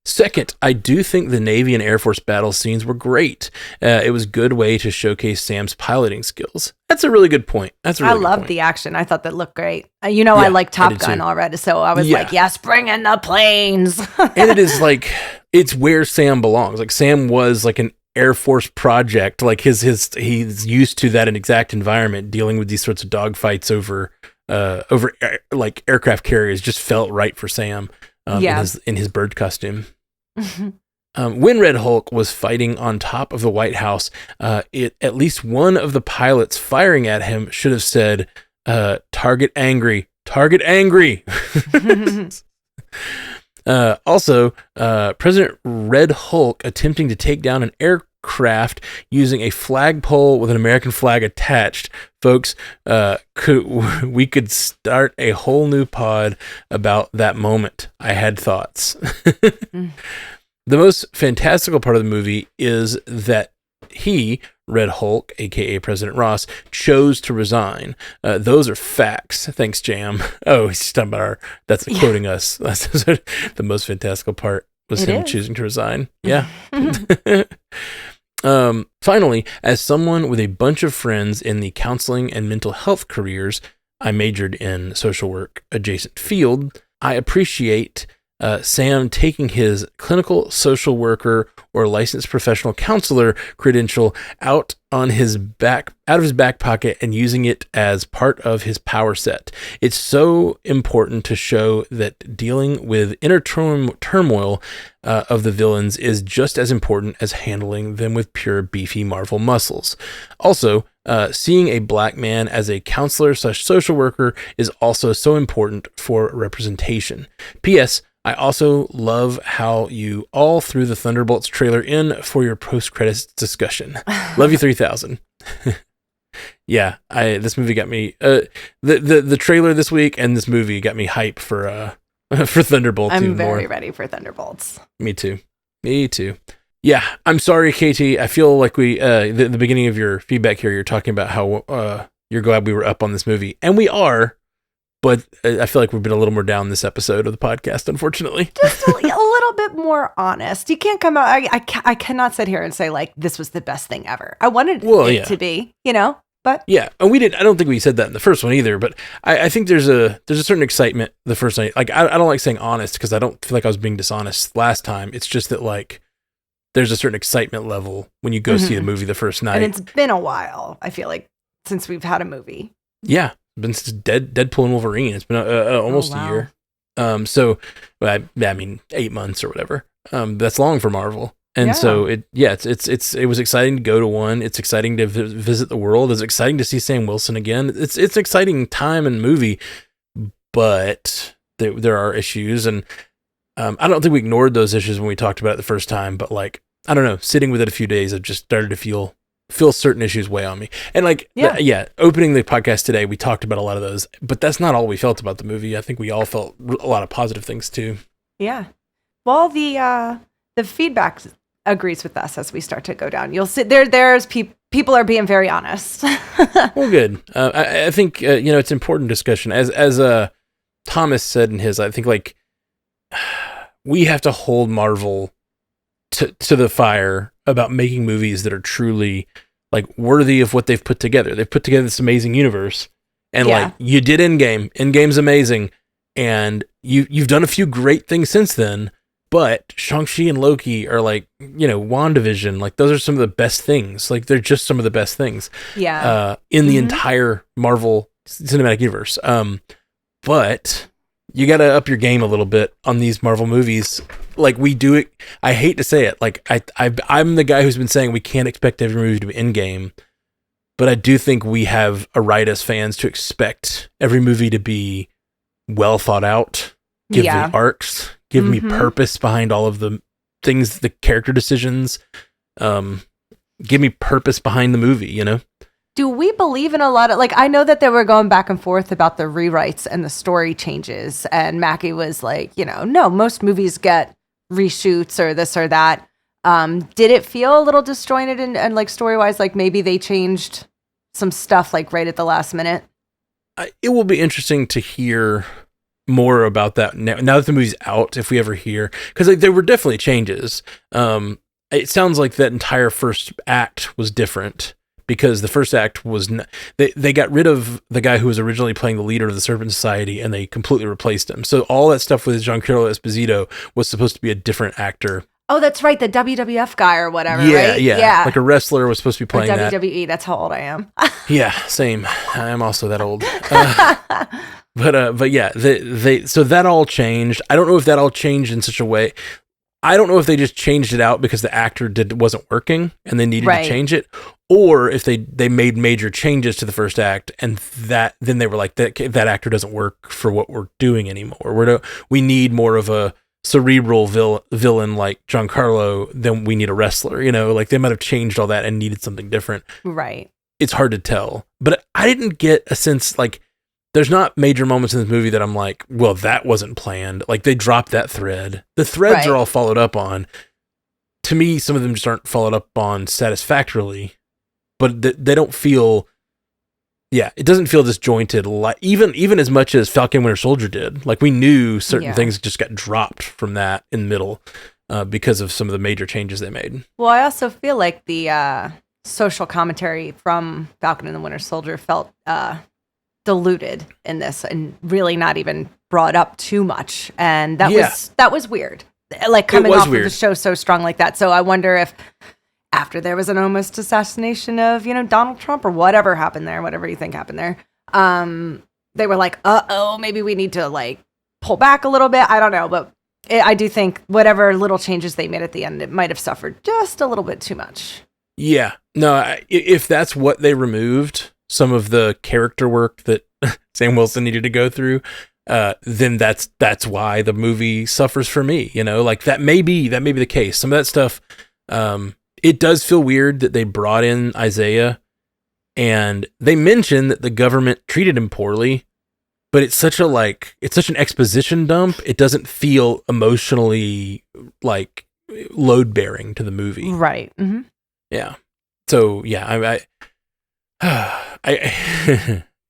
Speaker 1: Second, I do think the Navy and Air Force battle scenes were great. It was a good way to showcase Sam's piloting skills. That's a really good point. I loved
Speaker 2: the action. I thought that looked great. I like Top Gun already, so I was like, yes, bring in the planes.
Speaker 1: And it is like, it's where Sam belongs. Like Sam was like an Air Force project. Like he's used to that exact environment, dealing with these sorts of dogfights over like aircraft carriers. Just felt right for Sam. In his bird costume. When Red Hulk was fighting on top of the White House, at least one of the pilots firing at him should have said, target angry, target angry. Also, President Red Hulk attempting to take down an aircraft using a flagpole with an American flag attached. Folks, we could start a whole new pod about that moment. I had thoughts. The most fantastical part of the movie is that Red Hulk, aka President Ross, chose to resign. Those are facts. Thanks, Jam. Oh, he's talking about that's quoting us. That's the most fantastical part was him choosing to resign. Yeah. Finally, as someone with a bunch of friends in the counseling and mental health careers, I majored in social work adjacent field. I appreciate Sam taking his clinical social worker or licensed professional counselor credential out of his back pocket and using it as part of his power set. It's so important to show that dealing with inner turmoil of the villains is just as important as handling them with pure beefy Marvel muscles. Also, seeing a black man as a counselor/social worker is also so important for representation. P.S. I also love how you all threw the Thunderbolts trailer in for your post-credits discussion. Love you 3000. Yeah, this movie got me the trailer this week and this movie got me hype for Thunderbolts.
Speaker 2: I'm very ready for Thunderbolts.
Speaker 1: Me too. Yeah, I'm sorry, Katie. I feel like the beginning of your feedback here, you're talking about how you're glad we were up on this movie, and we are. But I feel like we've been a little more down this episode of the podcast, unfortunately.
Speaker 2: Just a little bit more honest. You can't come out. I cannot sit here and say like this was the best thing ever. I wanted it to be, but
Speaker 1: yeah, and we did. I don't think we said that in the first one either. But I think there's a certain excitement the first night. Like I don't like saying honest because I don't feel like I was being dishonest last time. It's just that like there's a certain excitement level when you go see the movie the first night.
Speaker 2: And it's been a while. I feel like since we've had a movie.
Speaker 1: Yeah. Been since Deadpool and Wolverine. It's been almost a year. So I mean 8 months or whatever. That's long for Marvel. And so it was exciting to go to one. It's exciting to visit the world. It's exciting to see Sam Wilson again. It's an exciting time and movie, but there are issues, and I don't think we ignored those issues when we talked about it the first time. But like I don't know, sitting with it a few days, I've just started to feel certain issues weigh on me. And like, opening the podcast today, we talked about a lot of those, but that's not all we felt about the movie. I think we all felt a lot of positive things too.
Speaker 2: Yeah. Well, the feedback agrees with us as we start to go down. You'll see there's people are being very honest.
Speaker 1: Well, good. I think it's important discussion as Thomas said in his. I think like we have to hold Marvel to the fire about making movies that are truly like worthy of what they've put together. They've put together this amazing universe, and like you did Endgame. Endgame's amazing, and you've done a few great things since then. But Shang-Chi and Loki are like, WandaVision, like those are some of the best things. Like they're just some of the best things.
Speaker 2: Yeah.
Speaker 1: In the entire Marvel Cinematic Universe. But you got to up your game a little bit on these Marvel movies. Like we do it. I hate to say it. Like I'm the guy who's been saying we can't expect every movie to be Endgame. But I do think we have a right as fans to expect every movie to be well thought out. Give me arcs. Give me purpose behind all of the things, the character decisions. Give me purpose behind the movie,
Speaker 2: Do we believe in a lot of, like, I know that they were going back and forth about the rewrites and the story changes. And Mackie was like, no, most movies get reshoots or this or that. Did it feel a little disjointed and like story-wise, like maybe they changed some stuff like right at the last minute?
Speaker 1: It will be interesting to hear more about that now that the movie's out, if we ever hear, because like, there were definitely changes. It sounds like that entire first act was different because the first act was they got rid of the guy who was originally playing the leader of the Serpent Society and they completely replaced him. So all that stuff with Giancarlo Esposito was supposed to be a different actor.
Speaker 2: Oh, that's right, the WWF guy or whatever,
Speaker 1: yeah,
Speaker 2: right?
Speaker 1: Yeah, like a wrestler was supposed to be playing
Speaker 2: that.
Speaker 1: WWE,
Speaker 2: that's how old I am.
Speaker 1: Yeah, same. I'm also that old. But yeah, so that all changed. I don't know if that all changed in such a way. I don't know if they just changed it out because the actor wasn't working and they needed to change it, or if they made major changes to the first act and then they were like that actor doesn't work for what we're doing anymore. We need more of a cerebral villain like Giancarlo than we need a wrestler. Like they might have changed all that and needed something different.
Speaker 2: Right.
Speaker 1: It's hard to tell, but I didn't get a sense like. There's not major moments in this movie that I'm like, well, that wasn't planned. Like they dropped that thread. The threads are all followed up on. To me, some of them just aren't followed up on satisfactorily, but they don't feel. Yeah, it doesn't feel disjointed. Like even as much as Falcon Winter Soldier did. Like we knew certain things just got dropped from that in the middle because of some of the major changes they made.
Speaker 2: Well, I also feel like the social commentary from Falcon and the Winter Soldier felt diluted in this and really not even brought up too much, and that was weird, like coming off of the show so strong like that. So I wonder if after there was an almost assassination of Donald Trump or whatever happened there, whatever you think happened there, they were like, maybe we need to like pull back a little bit. I don't know, but I do think whatever little changes they made at the end, it might have suffered just a little bit too much.
Speaker 1: Yeah, no, if that's what they removed, some of the character work that Sam Wilson needed to go through, then that's why the movie suffers for me. Like that may be the case. Some of that stuff, it does feel weird that they brought in Isaiah and they mentioned that the government treated him poorly, but it's such an exposition dump. It doesn't feel emotionally like load bearing to the movie.
Speaker 2: Right. Mm-hmm.
Speaker 1: Yeah. So yeah,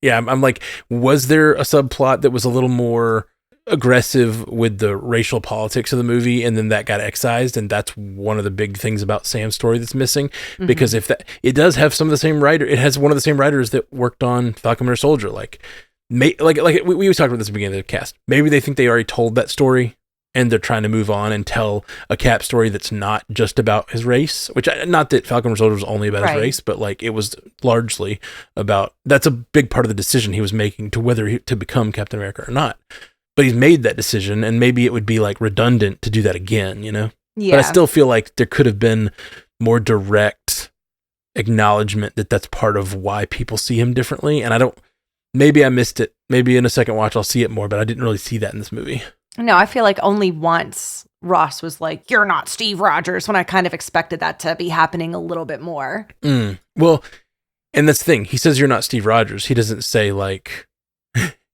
Speaker 1: I'm like, was there a subplot that was a little more aggressive with the racial politics of the movie, and then that got excised, and that's one of the big things about Sam's story that's missing, because if that, it does have some of the same writer, it has one of the same writers that worked on Falcon Winter Soldier, like we talked about this at the beginning of the cast. Maybe they think they already told that story, and they're trying to move on and tell a Cap story that's not just about his race, which not that Falcon Winter Soldier was only about his race, but like it was largely about, that's a big part of the decision he was making to whether to become Captain America or not. But he's made that decision, and maybe it would be like redundant to do that again, Yeah. But I still feel like there could have been more direct acknowledgement that that's part of why people see him differently. And maybe I missed it. Maybe in a second watch I'll see it more, but I didn't really see that in this movie.
Speaker 2: No, I feel like only once Ross was like, "You're not Steve Rogers," when I kind of expected that to be happening a little bit more.
Speaker 1: Well, and that's the thing. He says, "You're not Steve Rogers." He doesn't say like,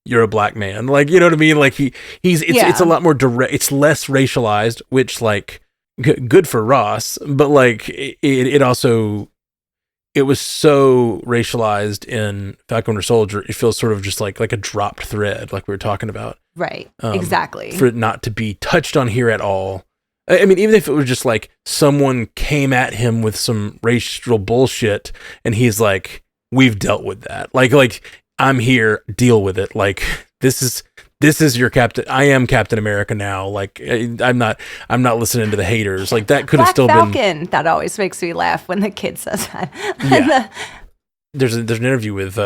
Speaker 1: "You're a black man." Like, you know what I mean? Like it's a lot more direct. It's less racialized, which like good for Ross, but like it also, it was so racialized in Falcon Winter Soldier. It feels sort of just like a dropped thread, like we were talking about.
Speaker 2: Right. Exactly.
Speaker 1: For it not to be touched on here at all. I mean, even if it was just like someone came at him with some racial bullshit and he's like, we've dealt with that. Like I'm here, deal with it. Like this is your Captain. I am Captain America now. Like I'm not listening to the haters. Like that could have still
Speaker 2: Falcon,
Speaker 1: been.
Speaker 2: That always makes me laugh when the kid says that.
Speaker 1: Yeah. There's an interview with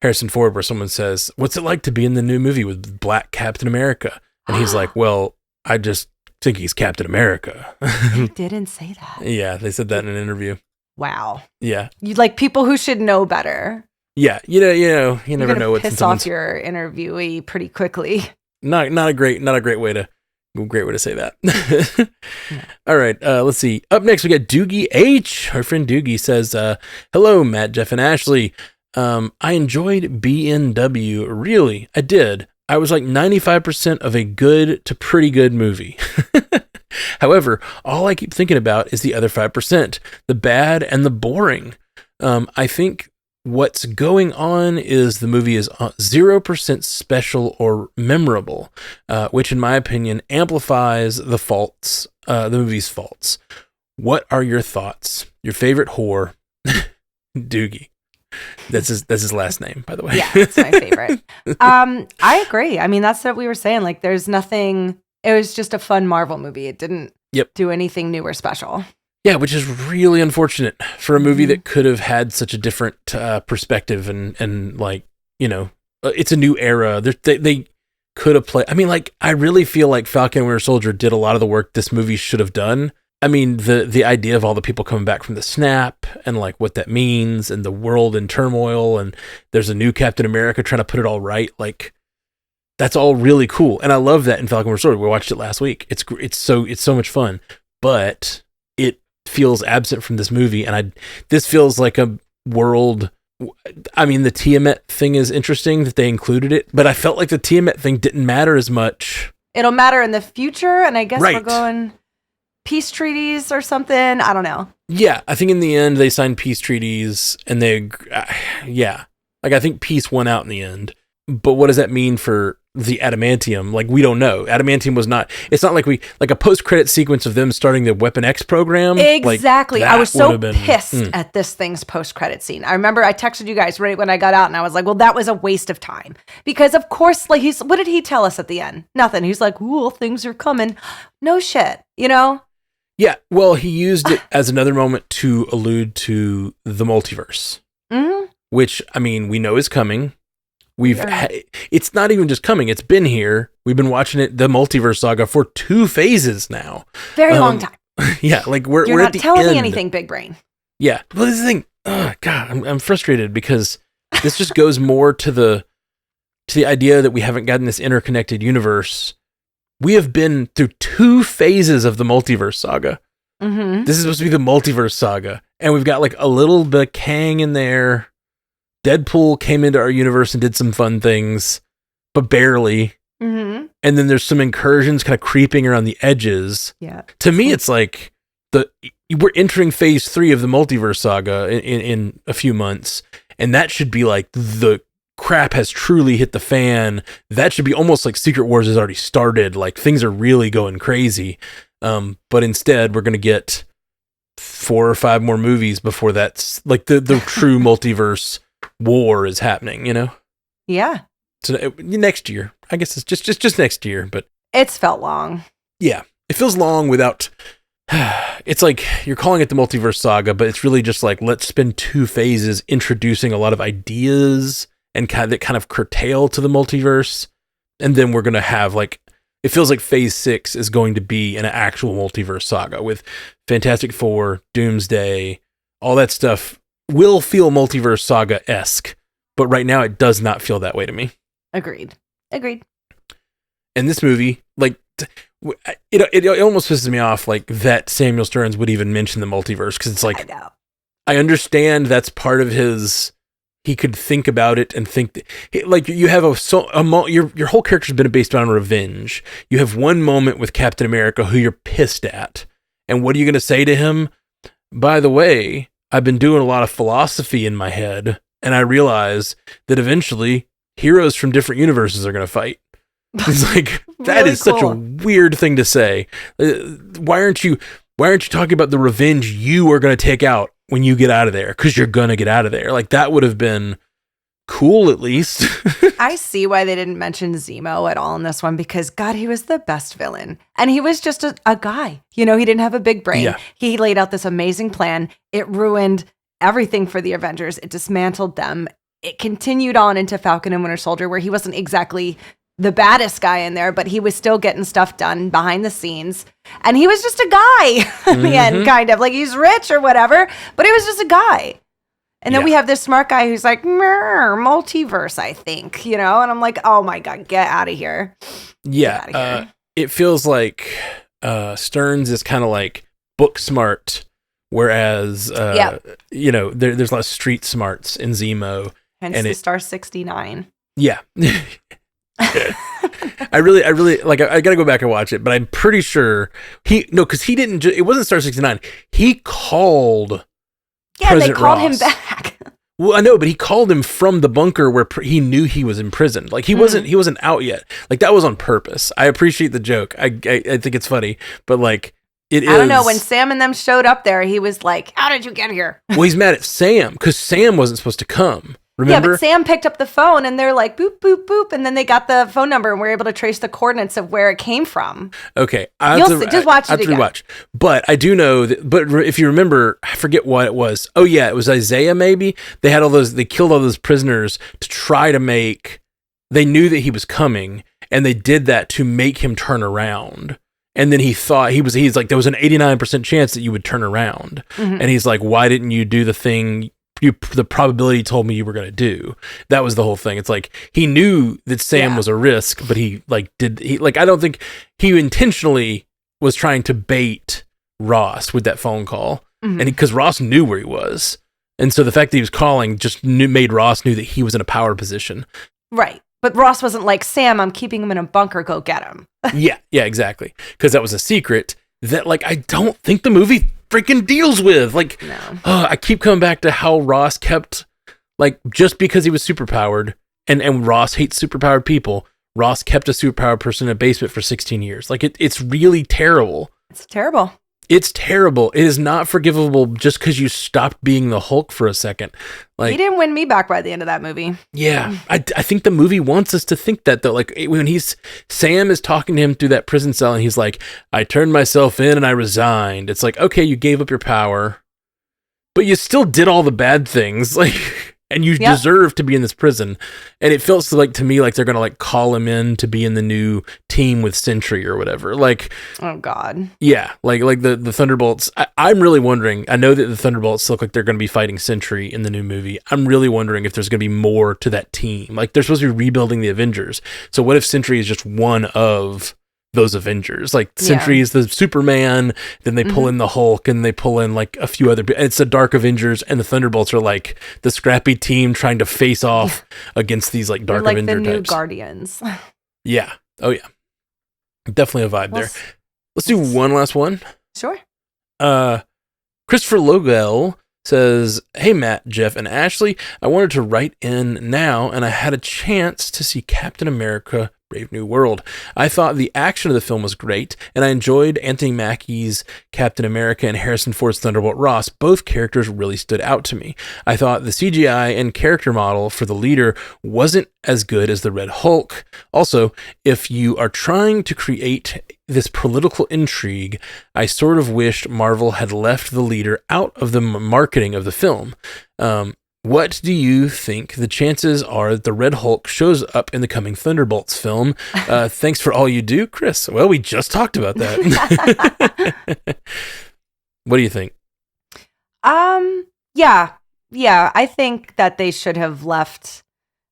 Speaker 1: Harrison Ford where someone says, "What's it like to be in the new movie with Black Captain America?" And he's like, "Well, I just think he's Captain America."
Speaker 2: They didn't say that.
Speaker 1: Yeah, they said that in an interview.
Speaker 2: Wow.
Speaker 1: Yeah.
Speaker 2: You like people who should know better.
Speaker 1: Yeah, you never know what's
Speaker 2: piss off your interviewee pretty quickly.
Speaker 1: Not a great way to say that. Yeah. All right, let's see. Up next we got Doogie H. Our friend Doogie says, "Hello, Matt, Jeff, and Ashley. I enjoyed BNW. Really, I did. I was like 95% of a good to pretty good movie. However, all I keep thinking about is the other 5%, the bad and the boring. I think what's going on is the movie is 0% special or memorable, which in my opinion amplifies the faults, the movie's faults. What are your thoughts? Your favorite whore, Doogie." That's his last name, by the way.
Speaker 2: Yeah, it's my favorite. I agree. I mean, that's what we were saying. Like, there's nothing. It was just a fun Marvel movie. It didn't do anything new or special. Yeah,
Speaker 1: which is really unfortunate for a movie that could have had such a different perspective and like, it's a new era. They could have played. I mean, like, I really feel like Falcon and Winter Soldier did a lot of the work this movie should have done. I mean, the idea of all the people coming back from the snap and like what that means and the world in turmoil and there's a new Captain America trying to put it all right. Like, that's all really cool. And I love that in Falcon Winter Soldier. We watched it last week. It's so much fun, but it feels absent from this movie. And this feels like a world. I mean, the Tiamat thing is interesting that they included it, but I felt like the Tiamat thing didn't matter as much.
Speaker 2: It'll matter in the future. And I guess
Speaker 1: right.
Speaker 2: We're going peace treaties or something. I don't know.
Speaker 1: Yeah. I think in the end they signed peace treaties and like I think peace won out in the end, but what does that mean for the adamantium? Like, we don't know. Adamantium was not, it's not like a post-credit sequence of them starting the Weapon X program.
Speaker 2: Exactly.
Speaker 1: Like,
Speaker 2: I was so pissed at this thing's post-credit scene. I remember I texted you guys right when I got out and I was like, well, that was a waste of time. Because of course, like, what did he tell us at the end? Nothing. He's like, ooh, things are coming. No shit,
Speaker 1: Yeah. Well, he used it as another moment to allude to the multiverse, which, I mean, we know is coming. It's not even just coming. It's been here. We've been watching it, the multiverse saga, for 2 phases now.
Speaker 2: Very long time.
Speaker 1: Yeah, like we're
Speaker 2: You're
Speaker 1: at
Speaker 2: not
Speaker 1: the
Speaker 2: telling
Speaker 1: end.
Speaker 2: me anything, big brain.
Speaker 1: Yeah, well, this is the thing. Oh, God, I'm frustrated because this just goes more to the idea that we haven't gotten this interconnected universe. We have been through 2 phases of the multiverse saga.
Speaker 2: Mm-hmm.
Speaker 1: This is supposed to be the multiverse saga, and we've got like a little bit of Kang in there. Deadpool came into our universe and did some fun things, but barely.
Speaker 2: Mm-hmm.
Speaker 1: And then there's some incursions kind of creeping around the edges.
Speaker 2: Yeah.
Speaker 1: To me, it's like we're entering phase 3 of the multiverse saga in a few months, and that should be like the crap has truly hit the fan. That should be almost like Secret Wars has already started. Like, things are really going crazy. But instead, we're going to get 4 or 5 more movies before that's like the true multiverse war is happening,
Speaker 2: Yeah.
Speaker 1: So next year, I guess it's just next year, but
Speaker 2: it's felt long.
Speaker 1: Yeah, it feels long without. It's like you're calling it the multiverse saga, but it's really just like, let's spend 2 phases introducing a lot of ideas and that kind of curtail to the multiverse, and then we're gonna have like, it feels like phase 6 is going to be an actual multiverse saga with Fantastic Four, Doomsday, all that stuff. Will feel multiverse saga-esque, but right now it does not feel that way to me.
Speaker 2: Agreed.
Speaker 1: And this movie, like, it almost pisses me off, like, that Samuel Stearns would even mention the multiverse, because it's like, I understand that's part of his. He could think about it and think that, like, you have your whole character's been based on revenge. You have one moment with Captain America who you're pissed at. And what are you going to say to him? By the way, I've been doing a lot of philosophy in my head, and I realize that eventually heroes from different universes are going to fight. It's like, that
Speaker 2: Really
Speaker 1: is such a
Speaker 2: cool.
Speaker 1: weird thing to say. Why aren't you talking about the revenge you are going to take out when you get out of there? Because you're going to get out of there. Like, that would have been cool, at least.
Speaker 2: I see why they didn't mention Zemo at all in this one, because God, he was the best villain. And he was just a guy. You know, he didn't have a big brain.
Speaker 1: Yeah.
Speaker 2: He laid out this amazing plan. It ruined everything for the Avengers. It dismantled them. It continued on into Falcon and Winter Soldier, where he wasn't exactly the baddest guy in there, but he was still getting stuff done behind the scenes. And he was just a guy in the end, kind of. Like, he's rich or whatever, but he was just a guy. And then we have this smart guy who's like, multiverse, I think, you know? And I'm like, oh my God, get out of here.
Speaker 1: Yeah. It feels like Stearns is kind of like book smart, whereas, you know, there's a lot of street smarts in Zemo.
Speaker 2: Hence
Speaker 1: and
Speaker 2: the Star 69.
Speaker 1: Yeah. I really like, I gotta go back and watch it, but I'm pretty sure because he didn't, it wasn't Star 69. He called President
Speaker 2: they called
Speaker 1: Ross.
Speaker 2: him back.
Speaker 1: Well, I know, but he called him from the bunker where he knew he was imprisoned. Like, he wasn't out yet. Like, that was on purpose. I appreciate the joke. I think it's funny, but like, I
Speaker 2: don't know. When Sam and them showed up there, he was like, how did you get here?
Speaker 1: Well, he's mad at Sam because Sam wasn't supposed to come. Remember?
Speaker 2: Yeah, but Sam picked up the phone and they're like, boop, boop, boop. And then they got the phone number and were able to trace the coordinates of where it came from.
Speaker 1: Okay.
Speaker 2: Just watch it again.
Speaker 1: Rewatch. But I do know that, but if you remember, I forget what it was. Oh yeah, it was Isaiah maybe. They killed all those prisoners to try to they knew that he was coming, and they did that to make him turn around. And then he thought he's like, there was an 89% chance that you would turn around. And he's like, why didn't you do the thing the probability told me you were going to do? That was the whole thing. It's like, he knew that Sam was a risk, but I don't think he intentionally was trying to bait Ross with that phone call. And because Ross knew where he was. And so the fact that he was calling just made Ross knew that he was in a power position.
Speaker 2: Right. But Ross wasn't like, Sam, I'm keeping him in a bunker, go get him.
Speaker 1: Yeah, exactly. Because that was a secret that, like, I don't think the movie freaking deals with. Like,
Speaker 2: No.
Speaker 1: I keep coming back to how Ross kept, like, just because he was superpowered, and Ross hates superpowered people, Ross kept a superpowered person in a basement for 16 years. Like, it's really terrible.
Speaker 2: It's terrible.
Speaker 1: It's terrible. It is not forgivable just because you stopped being the Hulk for a second. Like,
Speaker 2: He didn't win me back by the end of that movie.
Speaker 1: yeah, I think the movie wants us to think that, though. Like, when Sam is talking to him through that prison cell, and he's like, I turned myself in and I resigned. It's like, okay, you gave up your power, but you still did all the bad things. Like, and you deserve to be in this prison. And it feels like, to me, like they're going to like call him in to be in the new team with Sentry or whatever. Like,
Speaker 2: oh God.
Speaker 1: Yeah. Like the Thunderbolts. I'm really wondering, I know that the Thunderbolts look like they're going to be fighting Sentry in the new movie. I'm really wondering if there's going to be more to that team. Like, they're supposed to be rebuilding the Avengers. So what if Sentry is just one of those Avengers? Like, Sentry is the Superman, then they pull in the Hulk, and they pull in like a few other, and it's the Dark Avengers, and the Thunderbolts are like the scrappy team trying to face off against these like Dark
Speaker 2: They're like
Speaker 1: Avenger
Speaker 2: the new
Speaker 1: types.
Speaker 2: Guardians.
Speaker 1: Yeah. Oh yeah. Definitely a vibe there. Let's do one last one.
Speaker 2: Sure.
Speaker 1: Christopher Logel says, hey Matt, Jeff, and Ashley, I wanted to write in now, and I had a chance to see Captain America Brave New World. I thought the action of the film was great, and I enjoyed Anthony Mackie's Captain America and Harrison Ford's Thunderbolt Ross. Both characters really stood out to me. I thought the CGI and character model for the leader wasn't as good as the Red Hulk. Also, if you are trying to create this political intrigue, I sort of wished Marvel had left the leader out of the marketing of the film. What do you think the chances are that the Red Hulk shows up in the coming Thunderbolts film? Thanks for all you do, Chris. Well, we just talked about that. What do you think?
Speaker 2: Yeah. I think that they should have left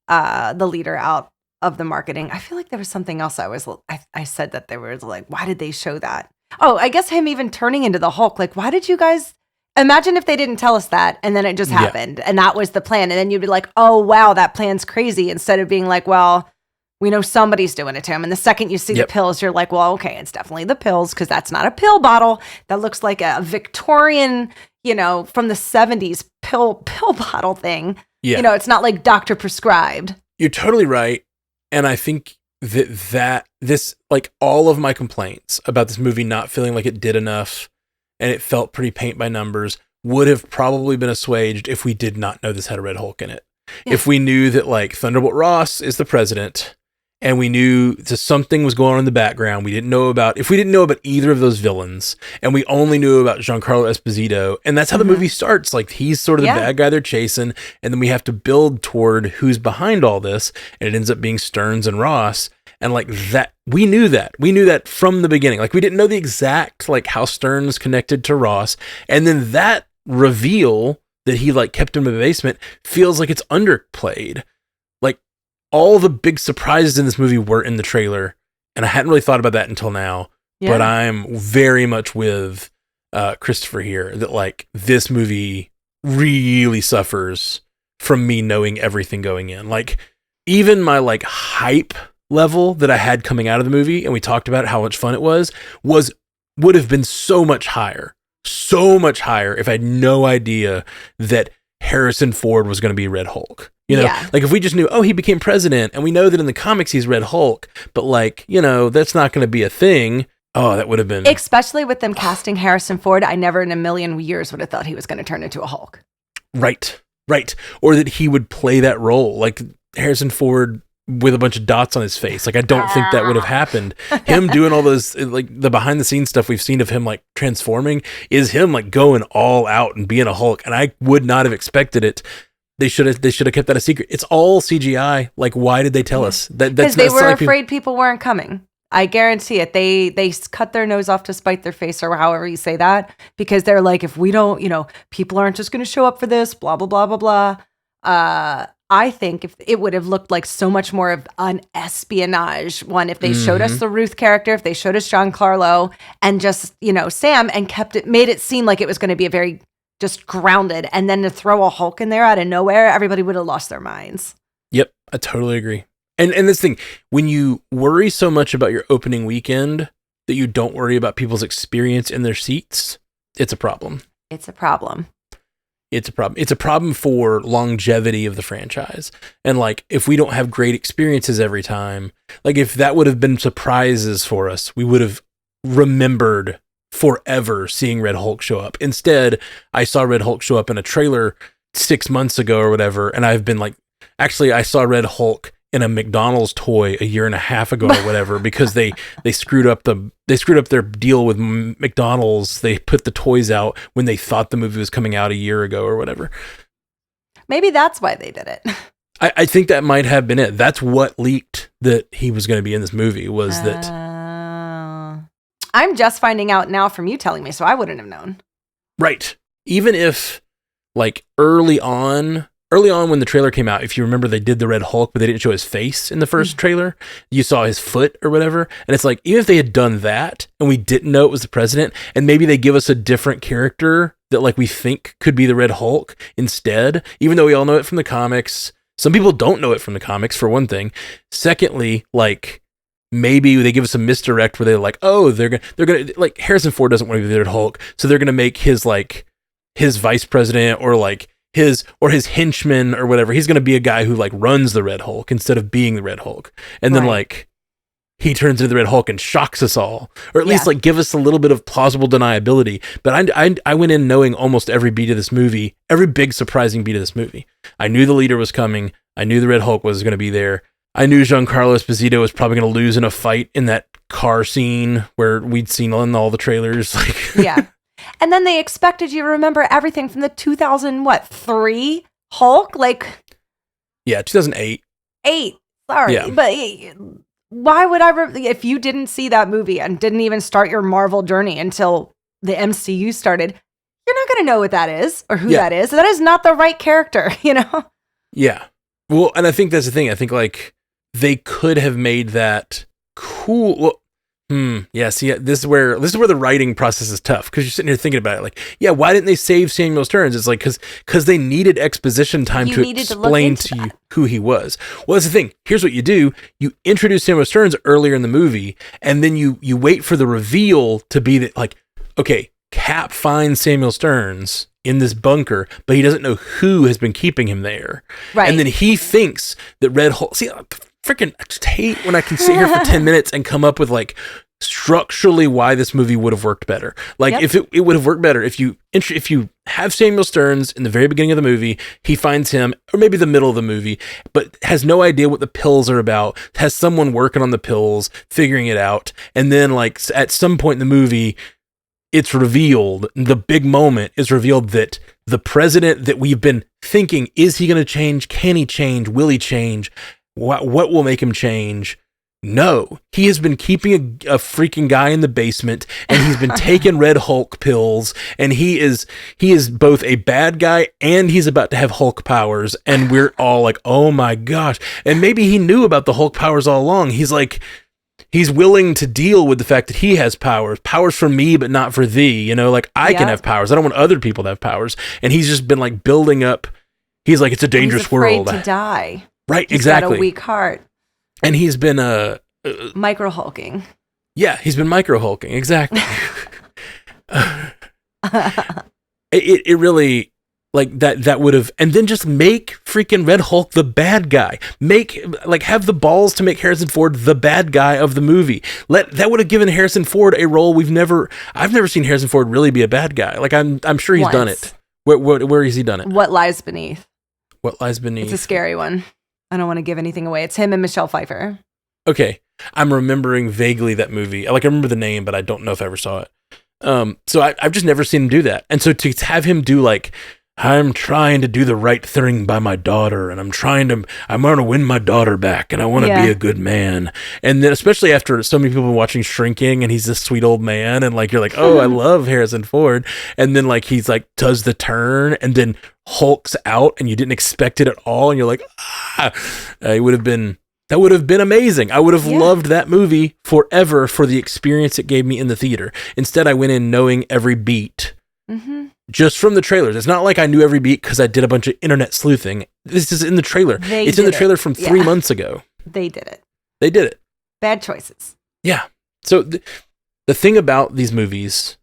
Speaker 2: the leader out of the marketing. I feel like there was something else I said that there was like, why did they show that? Oh, I guess him even turning into the Hulk. Like, why did you guys... Imagine if they didn't tell us that and then it just happened and that was the plan. And then you'd be like, oh, wow, that plan's crazy. Instead of being like, well, We know somebody's doing it to him. And the second you see the
Speaker 1: Yep.
Speaker 2: pills, you're like, well, okay, it's definitely the pills because that's not a pill bottle. That looks like a Victorian, from the 70s pill bottle thing.
Speaker 1: Yeah.
Speaker 2: It's not like doctor prescribed.
Speaker 1: You're totally right. And I think that this, like, all of my complaints about this movie not feeling like it did enough and it felt pretty paint by numbers would have probably been assuaged if we did not know this had a Red Hulk in it. Yeah. If we knew that, like, Thunderbolt Ross is the president and we knew that something was going on in the background, if we didn't know about either of those villains and we only knew about Giancarlo Esposito, and that's how the movie starts. Like, he's sort of the bad guy they're chasing, and then we have to build toward who's behind all this, and it ends up being Stearns and Ross. And like that, we knew that from the beginning. Like, we didn't know the exact, like, how Stearns connected to Ross. And then that reveal that he, like, kept him in the basement feels like it's underplayed. Like, all the big surprises in this movie were in the trailer. And I hadn't really thought about that until now. Yeah. But I'm very much with Christopher here that, like, this movie really suffers from me knowing everything going in. Like, even my, like, hype level that I had coming out of the movie, and we talked about how much fun it would have been so much higher if I had no idea that Harrison Ford was going to be Red Hulk. Like, if we just knew, he became president, and we know that in the comics he's Red Hulk, but, like, that's not going to be a thing. Oh, that would have been...
Speaker 2: Especially with them casting Harrison Ford, I never in a million years would have thought he was going to turn into a Hulk.
Speaker 1: Right. Or that he would play that role. Like, Harrison Ford with a bunch of dots on his face. Like, I don't think that would have happened. Him doing all those, like, the behind the scenes stuff we've seen of him, like, transforming is him, like, going all out and being a Hulk. And I would not have expected it. They should have kept that a secret. It's all CGI. Like, why did they tell us?
Speaker 2: Because they were afraid people weren't coming. I guarantee it. They cut their nose off to spite their face, or however you say that, because they're like, if we don't, people aren't just going to show up for this, blah, blah, blah, blah, blah. I think if it would have looked like so much more of an espionage one if they showed us the Ruth character, if they showed us Giancarlo and just, Sam, and made it seem like it was going to be a very just grounded, and then to throw a Hulk in there out of nowhere, everybody would have lost their minds.
Speaker 1: Yep, I totally agree. And this thing, when you worry so much about your opening weekend that you don't worry about people's experience in their seats, it's a problem.
Speaker 2: It's a problem.
Speaker 1: It's a problem for longevity of the franchise. And, like, if we don't have great experiences every time, like, if that would have been surprises for us, we would have remembered forever seeing Red Hulk show up. Instead, I saw Red Hulk show up in a trailer 6 months ago or whatever, and I've been like, actually, I saw Red Hulk in a McDonald's toy a year and a half ago or whatever, because they screwed up their deal with McDonald's. They put the toys out when they thought the movie was coming out a year ago or whatever.
Speaker 2: Maybe that's why they did it.
Speaker 1: I think that might have been it. That's what leaked that he was going to be in this movie, was that.
Speaker 2: I'm just finding out now from you telling me, so I wouldn't have known.
Speaker 1: Right. Even if, like, early on when the trailer came out, if you remember, they did the Red Hulk, but they didn't show his face in the first trailer. You saw his foot or whatever. And it's like, even if they had done that and we didn't know it was the president, and maybe they give us a different character that, like, we think could be the Red Hulk instead, even though we all know it from the comics. Some people don't know it from the comics, for one thing. Secondly, like, maybe they give us a misdirect where they're like, oh, they're gonna like, Harrison Ford doesn't want to be the Red Hulk, so they're gonna make his vice president or his henchman or whatever. He's gonna be a guy who, like, runs the Red Hulk instead of being the Red Hulk, and then like he turns into the Red Hulk and shocks us all, or at least, like, give us a little bit of plausible deniability. But I went in knowing almost every beat of this movie, every big surprising beat of this movie. I knew the leader was coming. I knew the Red Hulk was going to be there. I knew Giancarlo Esposito was probably going to lose in a fight in that car scene where we'd seen in all the trailers. Like,
Speaker 2: yeah. And then they expected you to remember everything from the 2003 Hulk? Like,
Speaker 1: yeah, 2008.
Speaker 2: Sorry.
Speaker 1: Yeah.
Speaker 2: But why would if you didn't see that movie and didn't even start your Marvel journey until the MCU started, you're not going to know what that is or who that is. That is not the right character,
Speaker 1: Yeah. Well, and I think that's the thing. I think, like, they could have made that cool. Well, Yeah, see, this is where the writing process is tough, because you're sitting here thinking about it like, yeah, why didn't they save Samuel Stearns? It's like because they needed exposition time to explain to you who he was. Well, that's the thing. Here's what you do: you introduce Samuel Stearns earlier in the movie, and then you wait for the reveal to be that, like, okay, Cap finds Samuel Stearns in this bunker, but he doesn't know who has been keeping him there, right? And then he thinks that Red Hulk. See, freaking, I just hate when I can sit here for 10 minutes and come up with like structurally why this movie would have worked better. Like, if it would have worked better if you have Samuel Stearns in the very beginning of the movie, he finds him, or maybe the middle of the movie, but has no idea what the pills are about, has someone working on the pills, figuring it out, and then like at some point in the movie, it's revealed, the big moment is revealed that the president that we've been thinking, is he going to change? Can he change? Will he change? What will make him change? No, he has been keeping a freaking guy in the basement, and he's been taking Red Hulk pills, and he is both a bad guy and he's about to have Hulk powers, and we're all like, oh my gosh. And maybe he knew about the Hulk powers all along. He's like, he's willing to deal with the fact that he has powers for me, but not for thee. You know, like, I can have powers. I don't want other people to have powers. And he's just been like building up. He's like, it's a dangerous world.
Speaker 2: He's afraid to die.
Speaker 1: Right,
Speaker 2: he's
Speaker 1: exactly.
Speaker 2: Got a weak heart.
Speaker 1: And he's been
Speaker 2: micro hulking.
Speaker 1: Yeah, he's been micro hulking. Exactly. It really, like, that would have, and then just make freaking Red Hulk the bad guy. Have the balls to make Harrison Ford the bad guy of the movie. That would have given Harrison Ford a role I've never seen Harrison Ford really be a bad guy. Like, I'm sure he's done it. Where has he done it?
Speaker 2: What Lies Beneath?
Speaker 1: What Lies Beneath?
Speaker 2: It's a scary one. I don't want to give anything away. It's him and Michelle Pfeiffer.
Speaker 1: Okay. I'm remembering vaguely that movie. I remember the name, but I don't know if I ever saw it. So I've just never seen him do that. And so to have him do like, I'm trying to do the right thing by my daughter, and I'm going to win my daughter back, and I want to be a good man. And then especially after so many people have been watching Shrinking, and he's this sweet old man, and like, you're like, oh, I love Harrison Ford. And then like, he's like, does the turn, and then hulks out, and you didn't expect it at all, and you're like, that would have been amazing. I would have loved that movie forever for the experience it gave me in the theater. Instead, I went in knowing every beat. Mm-hmm. Just from the trailers. It's not like I knew every beat because I did a bunch of internet sleuthing. This is in the trailer. It's in the trailer from 3 months ago.
Speaker 2: They did it. Bad choices.
Speaker 1: Yeah. So the thing about these movies,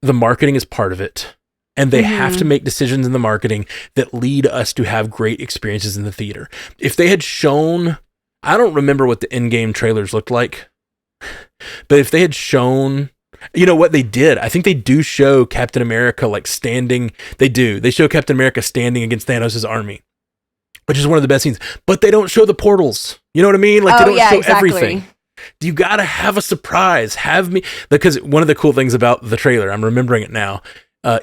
Speaker 1: the marketing is part of it. And they have to make decisions in the marketing that lead us to have great experiences in the theater. If they had shown, I don't remember what the Endgame trailers looked like, but if they had shown, you know what they did? I think they do show Captain America like standing. They show Captain America standing against Thanos' army, which is one of the best scenes. But they don't show the portals. You know what I mean? Like, they don't show everything. You gotta have a surprise. Because one of the cool things about the trailer, I'm remembering it now.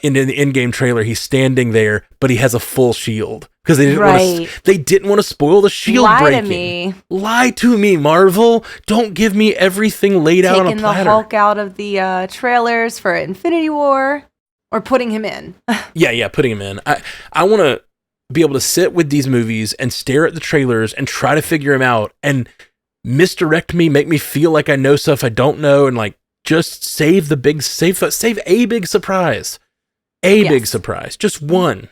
Speaker 1: In the Endgame trailer, he's standing there, but he has a full shield because they didn't want to spoil the shield breaking. Lie to me, Marvel. Don't give me everything laid out on a platter.
Speaker 2: Taking the Hulk out of the trailers for Infinity War, or putting him in.
Speaker 1: yeah, putting him in. I want to be able to sit with these movies and stare at the trailers and try to figure them out and misdirect me, make me feel like I know stuff I don't know, and like just save a big surprise. Big surprise. Just one.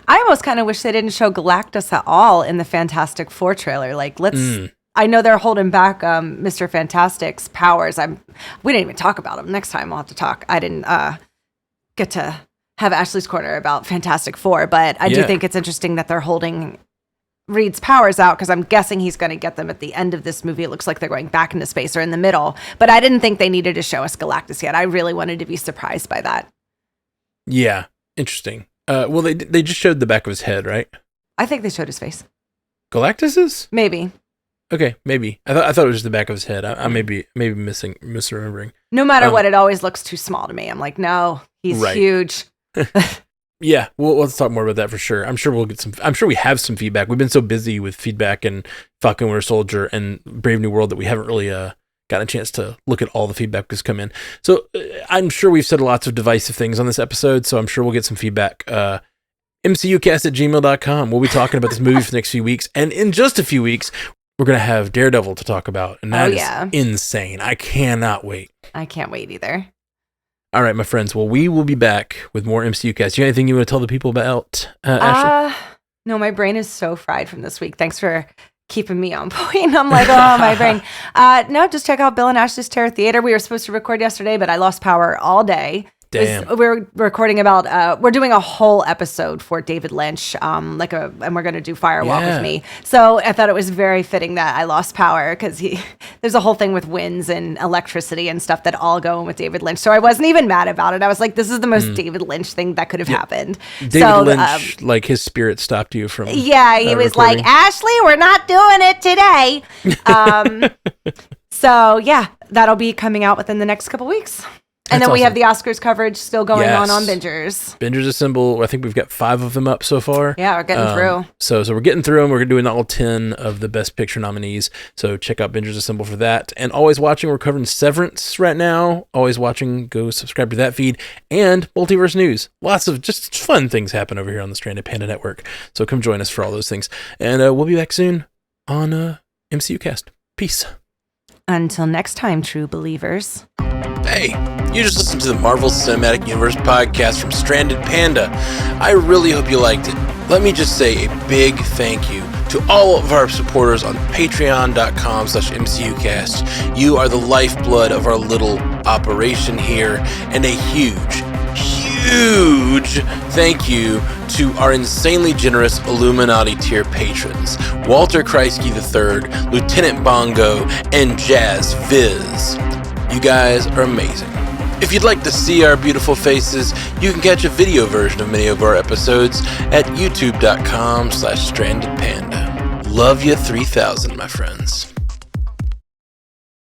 Speaker 2: I almost kind of wish they didn't show Galactus at all in the Fantastic Four trailer. Like, I know they're holding back Mr. Fantastic's powers. We didn't even talk about him. Next time we'll have to talk. I didn't get to have Ashley's Corner about Fantastic Four, but I do think it's interesting that they're holding Reed's powers out, because I'm guessing he's going to get them at the end of this movie. It looks like they're going back into space or in the middle, but I didn't think they needed to show us Galactus yet. I really wanted to be surprised by that.
Speaker 1: Yeah, interesting. Well, they just showed the back of his head, right?
Speaker 2: I think they showed his face.
Speaker 1: Galactus's?
Speaker 2: Maybe.
Speaker 1: Okay, maybe. I thought it was just the back of his head. I may be misremembering.
Speaker 2: No matter what, it always looks too small to me. I'm like, no, he's huge.
Speaker 1: Yeah, let's talk more about that for sure. I'm sure we have some feedback. We've been so busy with feedback and Falcon Winter Soldier and Brave New World that we haven't really gotten a chance to look at all the feedback that's come in. So I'm sure we've said lots of divisive things on this episode, so I'm sure we'll get some feedback. MCUcast@gmail.com. We'll be talking about this movie for the next few weeks, and in just a few weeks, we're going to have Daredevil to talk about, and that
Speaker 2: is
Speaker 1: insane. I cannot wait.
Speaker 2: I can't wait either.
Speaker 1: All right, my friends. Well, we will be back with more MCU cast. You got anything you want to tell the people about, Ashley?
Speaker 2: No, my brain is so fried from this week. Thanks for keeping me on point. I'm like, oh, my brain. No, just check out Bill and Ashley's Terror Theater. We were supposed to record yesterday, but I lost power all day.
Speaker 1: Damn.
Speaker 2: We're recording about, we're doing a whole episode for David Lynch, and we're going to do Firewalk with me. So I thought it was very fitting that I lost power because there's a whole thing with winds and electricity and stuff that all go in with David Lynch. So I wasn't even mad about it. I was like, this is the most David Lynch thing that could have happened.
Speaker 1: David Lynch, like his spirit stopped you from.
Speaker 2: Yeah, he was recording. Like, Ashley, we're not doing it today. So yeah, that'll be coming out within the next couple weeks. And then we have the Oscars coverage still going on Bingers.
Speaker 1: Bingers Assemble. I think we've got 5 of them up so far.
Speaker 2: Yeah, we're getting through.
Speaker 1: So we're getting through them. We're doing all 10 of the Best Picture nominees. So check out Bingers Assemble for that. And Always Watching, we're covering Severance right now. Always Watching, go subscribe to that feed. And Multiverse News. Lots of just fun things happen over here on the Stranded Panda Network. So come join us for all those things. And we'll be back soon on MCU Cast. Peace.
Speaker 2: Until next time, true believers.
Speaker 1: Hey, you just listened to the Marvel Cinematic Universe podcast from Stranded Panda. I really hope you liked it. Let me just say a big thank you to all of our supporters on patreon.com/MCUcast. You are the lifeblood of our little operation here, and a huge thank you to our insanely generous Illuminati tier patrons, Walter Kreisky III, Lieutenant Bongo, and Jazz Viz. You guys are amazing. If you'd like to see our beautiful faces, you can catch a video version of many of our episodes at youtube.com/strandedpanda. Love you 3000, my friends.